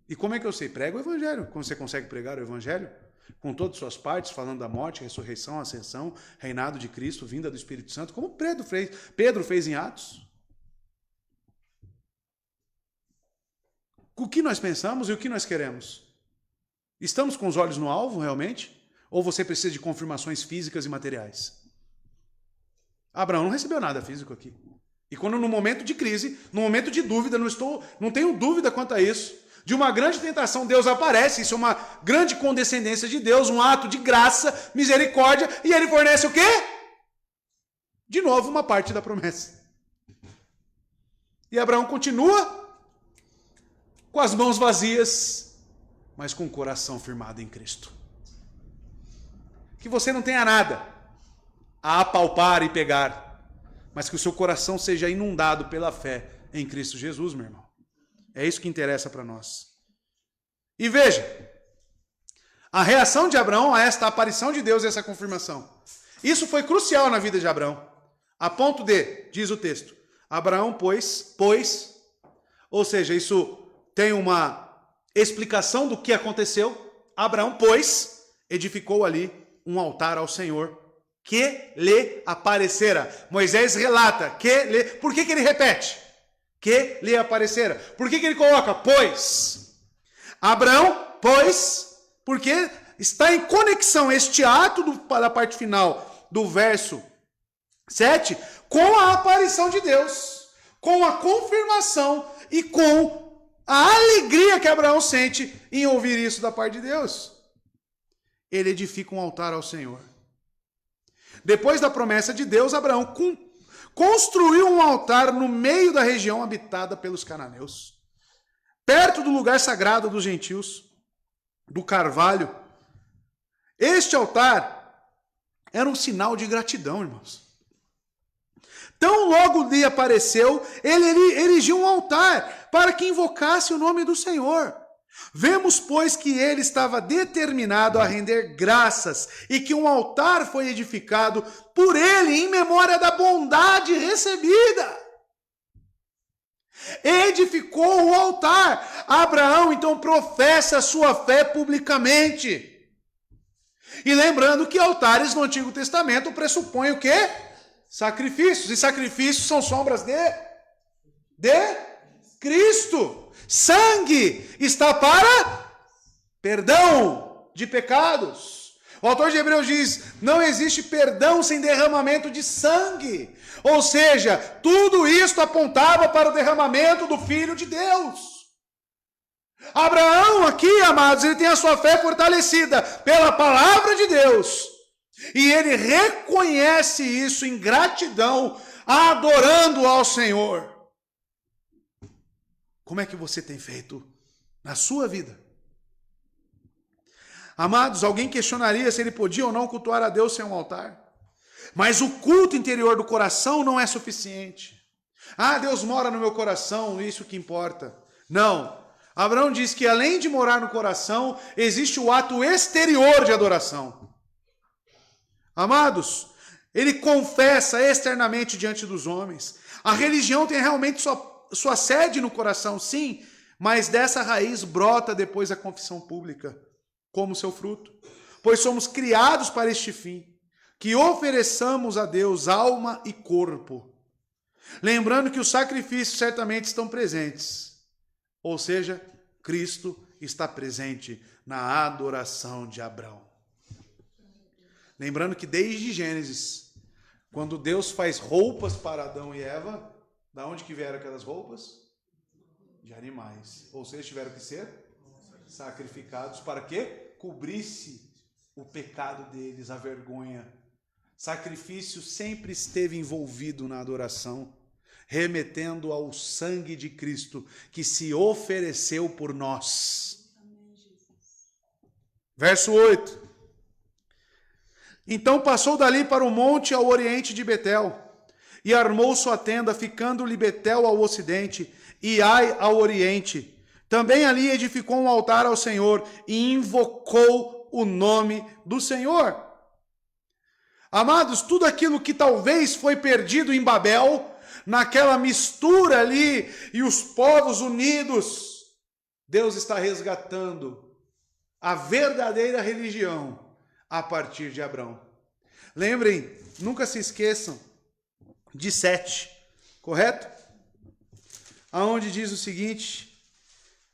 E como é que eu sei? Prega o Evangelho. Como você consegue pregar o Evangelho? Com todas as suas partes, falando da morte, ressurreição, ascensão, reinado de Cristo, vinda do Espírito Santo, como Pedro fez em Atos. O que nós pensamos e o que nós queremos? Estamos com os olhos no alvo, realmente? Ou você precisa de confirmações físicas e materiais? Abraão não recebeu nada físico aqui. E quando no momento de crise, no momento de dúvida, não tenho dúvida quanto a isso, de uma grande tentação, Deus aparece, isso é uma grande condescendência de Deus, um ato de graça, misericórdia, e ele fornece o quê? De novo, uma parte da promessa. E Abraão continua com as mãos vazias, mas com o coração firmado em Cristo. Que você não tenha nada a apalpar e pegar, mas que o seu coração seja inundado pela fé em Cristo Jesus, meu irmão. É isso que interessa para nós. E veja, a reação de Abraão a esta aparição de Deus e essa confirmação. Isso foi crucial na vida de Abraão. A ponto de, diz o texto, Abraão, pois, ou seja, isso tem uma explicação do que aconteceu. Abraão, pois, edificou ali um altar ao Senhor que lhe aparecera. Moisés relata que lhe... Por que ele repete? Que lhe aparecera. Por que ele coloca pois? Abraão, pois, porque está em conexão este ato da parte final do verso 7 com a aparição de Deus, com a confirmação e com a alegria que Abraão sente em ouvir isso da parte de Deus. Ele edifica um altar ao Senhor. Depois da promessa de Deus, Abraão construiu um altar no meio da região habitada pelos cananeus, perto do lugar sagrado dos gentios, do carvalho. Este altar era um sinal de gratidão, irmãos. Tão logo lhe apareceu, ele erigiu um altar para que invocasse o nome do Senhor. Vemos, pois, que ele estava determinado a render graças e que um altar foi edificado por ele em memória da bondade recebida. Edificou o altar. Abraão, então, professa a sua fé publicamente. E lembrando que altares no Antigo Testamento pressupõem o quê? Sacrifícios. E sacrifícios são sombras de Cristo. Sangue está para perdão de pecados. O autor de Hebreus diz, não existe perdão sem derramamento de sangue. Ou seja, tudo isto apontava para o derramamento do Filho de Deus. Abraão aqui, amados, ele tem a sua fé fortalecida pela palavra de Deus. E ele reconhece isso em gratidão, adorando ao Senhor. Como é que você tem feito na sua vida? Amados, alguém questionaria se ele podia ou não cultuar a Deus sem um altar. Mas o culto interior do coração não é suficiente. Ah, Deus mora no meu coração, isso que importa. Não. Abraão diz que além de morar no coração, existe o ato exterior de adoração. Amados, ele confessa externamente diante dos homens. A religião tem realmente sua sede no coração, sim, mas dessa raiz brota depois a confissão pública, como seu fruto. Pois somos criados para este fim, que ofereçamos a Deus alma e corpo. Lembrando que os sacrifícios certamente estão presentes. Ou seja, Cristo está presente na adoração de Abraão. Lembrando que desde Gênesis, quando Deus faz roupas para Adão e Eva, da onde que vieram aquelas roupas? De animais. Ou seja, tiveram que ser sacrificados para que cobrisse o pecado deles, a vergonha. Sacrifício sempre esteve envolvido na adoração, remetendo ao sangue de Cristo, que se ofereceu por nós. Verso 8. Então passou dali para o monte ao oriente de Betel, e armou sua tenda, ficando-lhe Betel ao ocidente, e Ai ao oriente. Também ali edificou um altar ao Senhor, e invocou o nome do Senhor. Amados, tudo aquilo que talvez foi perdido em Babel, naquela mistura ali, e os povos unidos, Deus está resgatando a verdadeira religião a partir de Abraão. Lembrem, nunca se esqueçam de Sete, correto? Aonde diz o seguinte,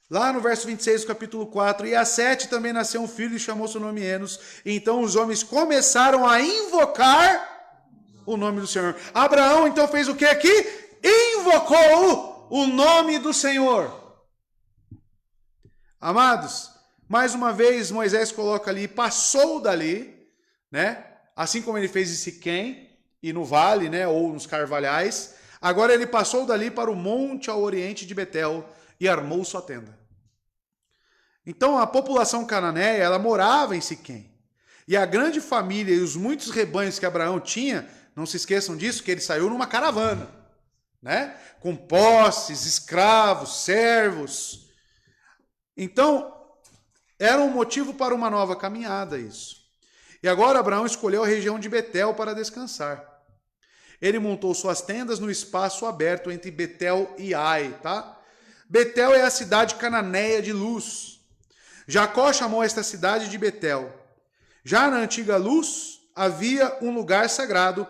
lá no verso 26 do capítulo 4, e a Sete também nasceu um filho e chamou seu nome Enos. Então os homens começaram a invocar o nome do Senhor. Abraão então fez o que aqui? Invocou o nome do Senhor. Amados, mais uma vez Moisés coloca ali, passou dali, né? Assim como ele fez em Siquém e no vale, né? Ou nos carvalhais. Agora ele passou dali para o monte ao oriente de Betel e armou sua tenda. Então a população cananeia, ela morava em Siquém. E a grande família e os muitos rebanhos que Abraão tinha, não se esqueçam disso, que ele saiu numa caravana, né? Com posses, escravos, servos. Então, era um motivo para uma nova caminhada isso. E agora Abraão escolheu a região de Betel para descansar. Ele montou suas tendas no espaço aberto entre Betel e Ai, tá? Betel é a cidade cananeia de Luz. Jacó chamou esta cidade de Betel. Já na antiga Luz, havia um lugar sagrado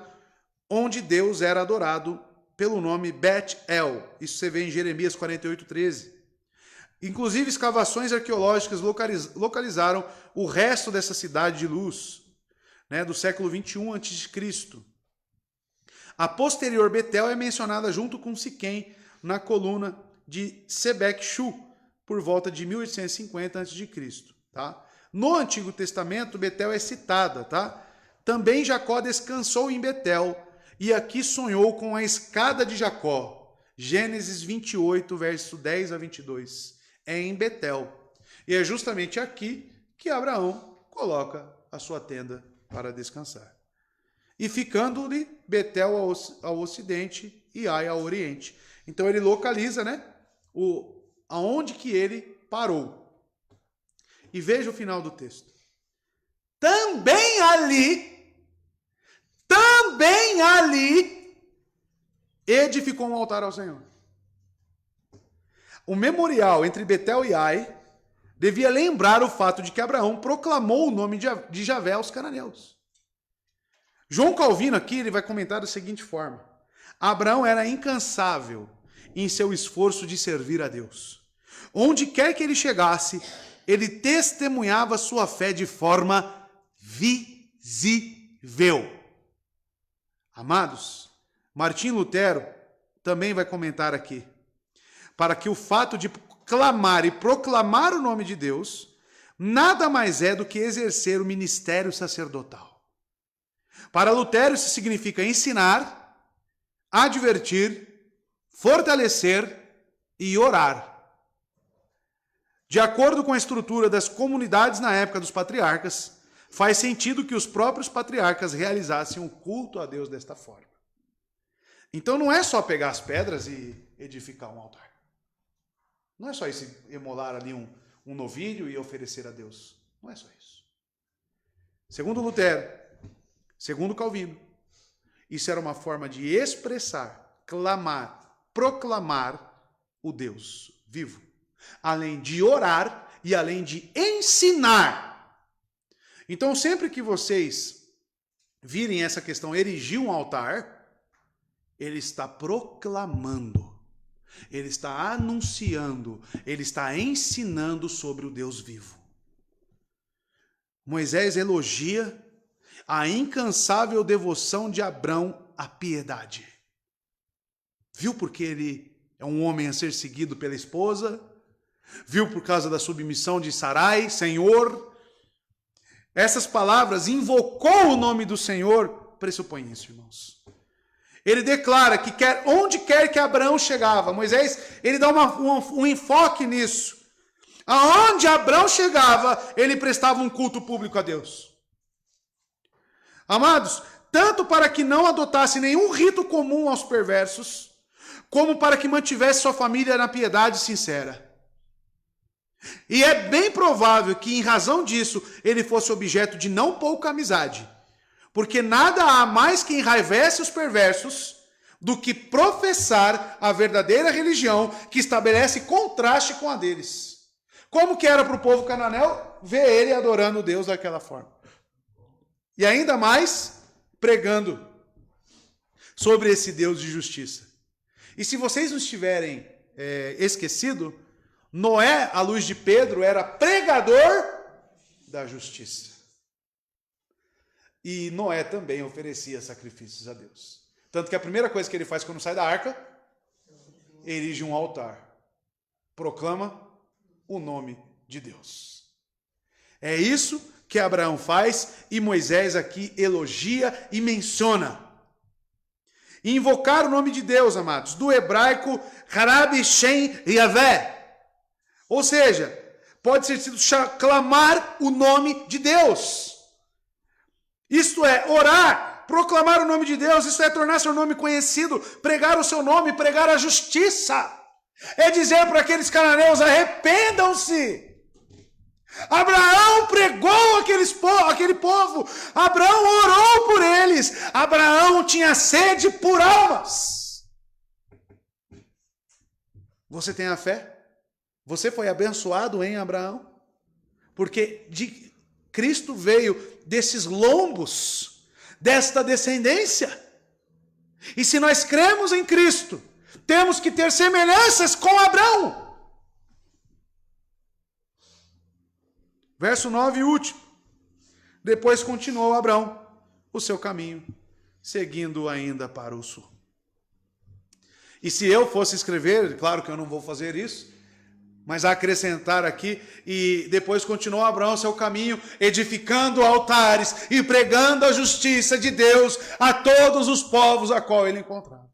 onde Deus era adorado pelo nome Bet-El. Isso você vê em Jeremias 48:13. Inclusive, escavações arqueológicas localizaram o resto dessa cidade de Luz, né, do século 21 a.C. A posterior Betel é mencionada junto com Siquém na coluna de Sebek-Shu, por volta de 1850 a.C. Tá? No Antigo Testamento, Betel é citada. Tá? Também Jacó descansou em Betel e aqui sonhou com a escada de Jacó. Gênesis 28, verso 10 a 22. É em Betel. E é justamente aqui que Abraão coloca a sua tenda para descansar. E ficando-lhe Betel ao ocidente e Ai ao oriente. Então ele localiza, né, aonde que ele parou. E veja o final do texto. Também ali, edificou um altar ao Senhor. O memorial entre Betel e Ai devia lembrar o fato de que Abraão proclamou o nome de Javé aos cananeus. João Calvino aqui ele vai comentar da seguinte forma: Abraão era incansável em seu esforço de servir a Deus. Onde quer que ele chegasse, ele testemunhava sua fé de forma visível. Amados, Martim Lutero também vai comentar aqui, para que o fato de clamar e proclamar o nome de Deus nada mais é do que exercer o ministério sacerdotal. Para Lutero isso significa ensinar, advertir, fortalecer e orar. De acordo com a estrutura das comunidades na época dos patriarcas, faz sentido que os próprios patriarcas realizassem o culto a Deus desta forma. Então não é só pegar as pedras e edificar um altar. Não é só isso, emolar ali um novilho e oferecer a Deus. Não é só isso. Segundo Lutero, segundo Calvino, isso era uma forma de expressar, clamar, proclamar o Deus vivo. Além de orar e além de ensinar. Então, sempre que vocês virem essa questão erigir um altar, ele está proclamando, ele está anunciando, ele está ensinando sobre o Deus vivo. Moisés elogia a incansável devoção de Abrão à piedade. Viu porque ele é um homem a ser seguido pela esposa? Viu por causa da submissão de Sarai, Senhor? Essas palavras, invocou o nome do Senhor, pressupõe isso, irmãos. Ele declara que onde quer que Abraão chegava, Moisés, ele dá um enfoque nisso. Aonde Abraão chegava, ele prestava um culto público a Deus. Amados, tanto para que não adotasse nenhum rito comum aos perversos, como para que mantivesse sua família na piedade sincera. E é bem provável que, em razão disso, ele fosse objeto de não pouca amizade. Porque nada há mais que enraivece os perversos do que professar a verdadeira religião que estabelece contraste com a deles. Como que era para o povo cananeu ver ele adorando Deus daquela forma? E ainda mais pregando sobre esse Deus de justiça. E se vocês não estiverem esquecido, Noé, à luz de Pedro, era pregador da justiça. E Noé também oferecia sacrifícios a Deus. Tanto que a primeira coisa que ele faz quando sai da arca, erige um altar. Proclama o nome de Deus. É isso que Abraão faz e Moisés aqui elogia e menciona. Invocar o nome de Deus, amados, do hebraico Harabi Shem Yavé. Ou seja, pode ser sido clamar o nome de Deus. Isto é, orar, proclamar o nome de Deus, isto é, tornar seu nome conhecido, pregar o seu nome, pregar a justiça. É dizer para aqueles cananeus, arrependam-se. Abraão pregou aquele povo. Abraão orou por eles. Abraão tinha sede por almas. Você tem a fé? Você foi abençoado em Abraão? Porque Cristo veio desses lombos, desta descendência. E se nós cremos em Cristo, temos que ter semelhanças com Abraão. Verso 9 e último. Depois continuou Abraão o seu caminho, seguindo ainda para o sul. E se eu fosse escrever, claro que eu não vou fazer isso, mas acrescentar aqui, e depois continuou Abraão seu caminho, edificando altares e pregando a justiça de Deus a todos os povos a qual ele encontrava.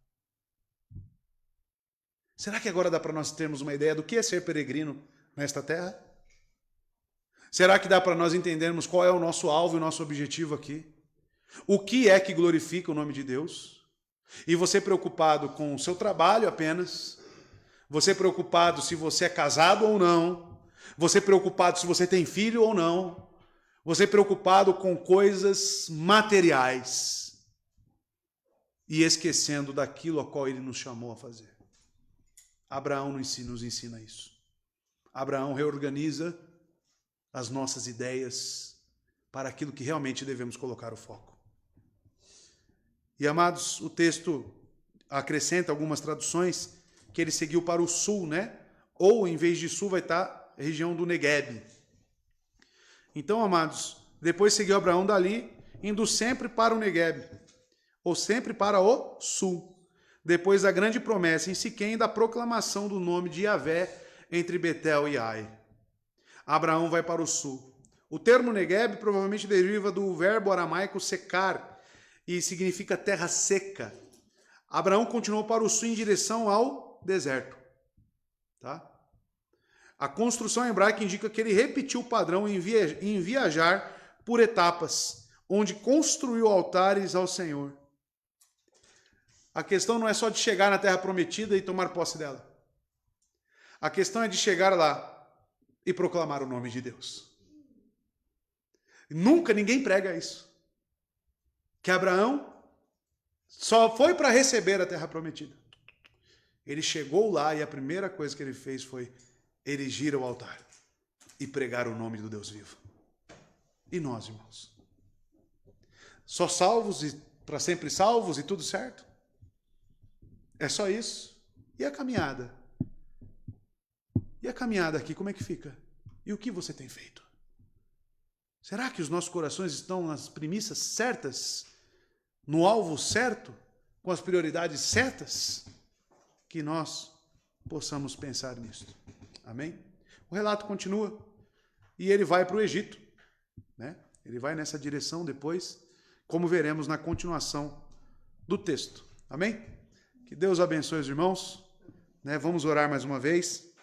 Será que agora dá para nós termos uma ideia do que é ser peregrino nesta terra? Será que dá para nós entendermos qual é o nosso alvo e o nosso objetivo aqui? O que é que glorifica o nome de Deus? E você preocupado com o seu trabalho apenas? Você preocupado se você é casado ou não? Você preocupado se você tem filho ou não? Você preocupado com coisas materiais e esquecendo daquilo a qual ele nos chamou a fazer? Abraão nos ensina isso. Abraão reorganiza as nossas ideias para aquilo que realmente devemos colocar o foco. E, amados, o texto acrescenta algumas traduções que ele seguiu para o sul, né? Ou, em vez de sul, vai estar a região do Negueb. Então, amados, depois seguiu Abraão dali, indo sempre para o Negueb, ou sempre para o sul. Depois da grande promessa em Siquém, da proclamação do nome de Yavé entre Betel e Ai. Abraão vai para o sul. O termo Negueb provavelmente deriva do verbo aramaico secar e significa terra seca. Abraão continuou para o sul em direção ao deserto. Tá? A construção hebraica indica que ele repetiu o padrão em viajar por etapas, onde construiu altares ao Senhor. A questão não é só de chegar na terra prometida e tomar posse dela. A questão é de chegar lá e proclamar o nome de Deus. Nunca ninguém prega isso. Que Abraão só foi para receber a terra prometida. Ele chegou lá e a primeira coisa que ele fez foi erigir o altar e pregar o nome do Deus vivo. E nós, irmãos? Só salvos e para sempre salvos e tudo certo? É só isso? E a caminhada? E a caminhada aqui, como é que fica? E o que você tem feito? Será que os nossos corações estão nas premissas certas? No alvo certo? Com as prioridades certas? Que nós possamos pensar nisso. Amém? O relato continua. E ele vai para o Egito. Né? Ele vai nessa direção depois, como veremos na continuação do texto. Amém? Que Deus abençoe os irmãos. Né? Vamos orar mais uma vez.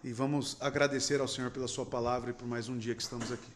E vamos agradecer ao Senhor pela sua palavra e por mais um dia que estamos aqui.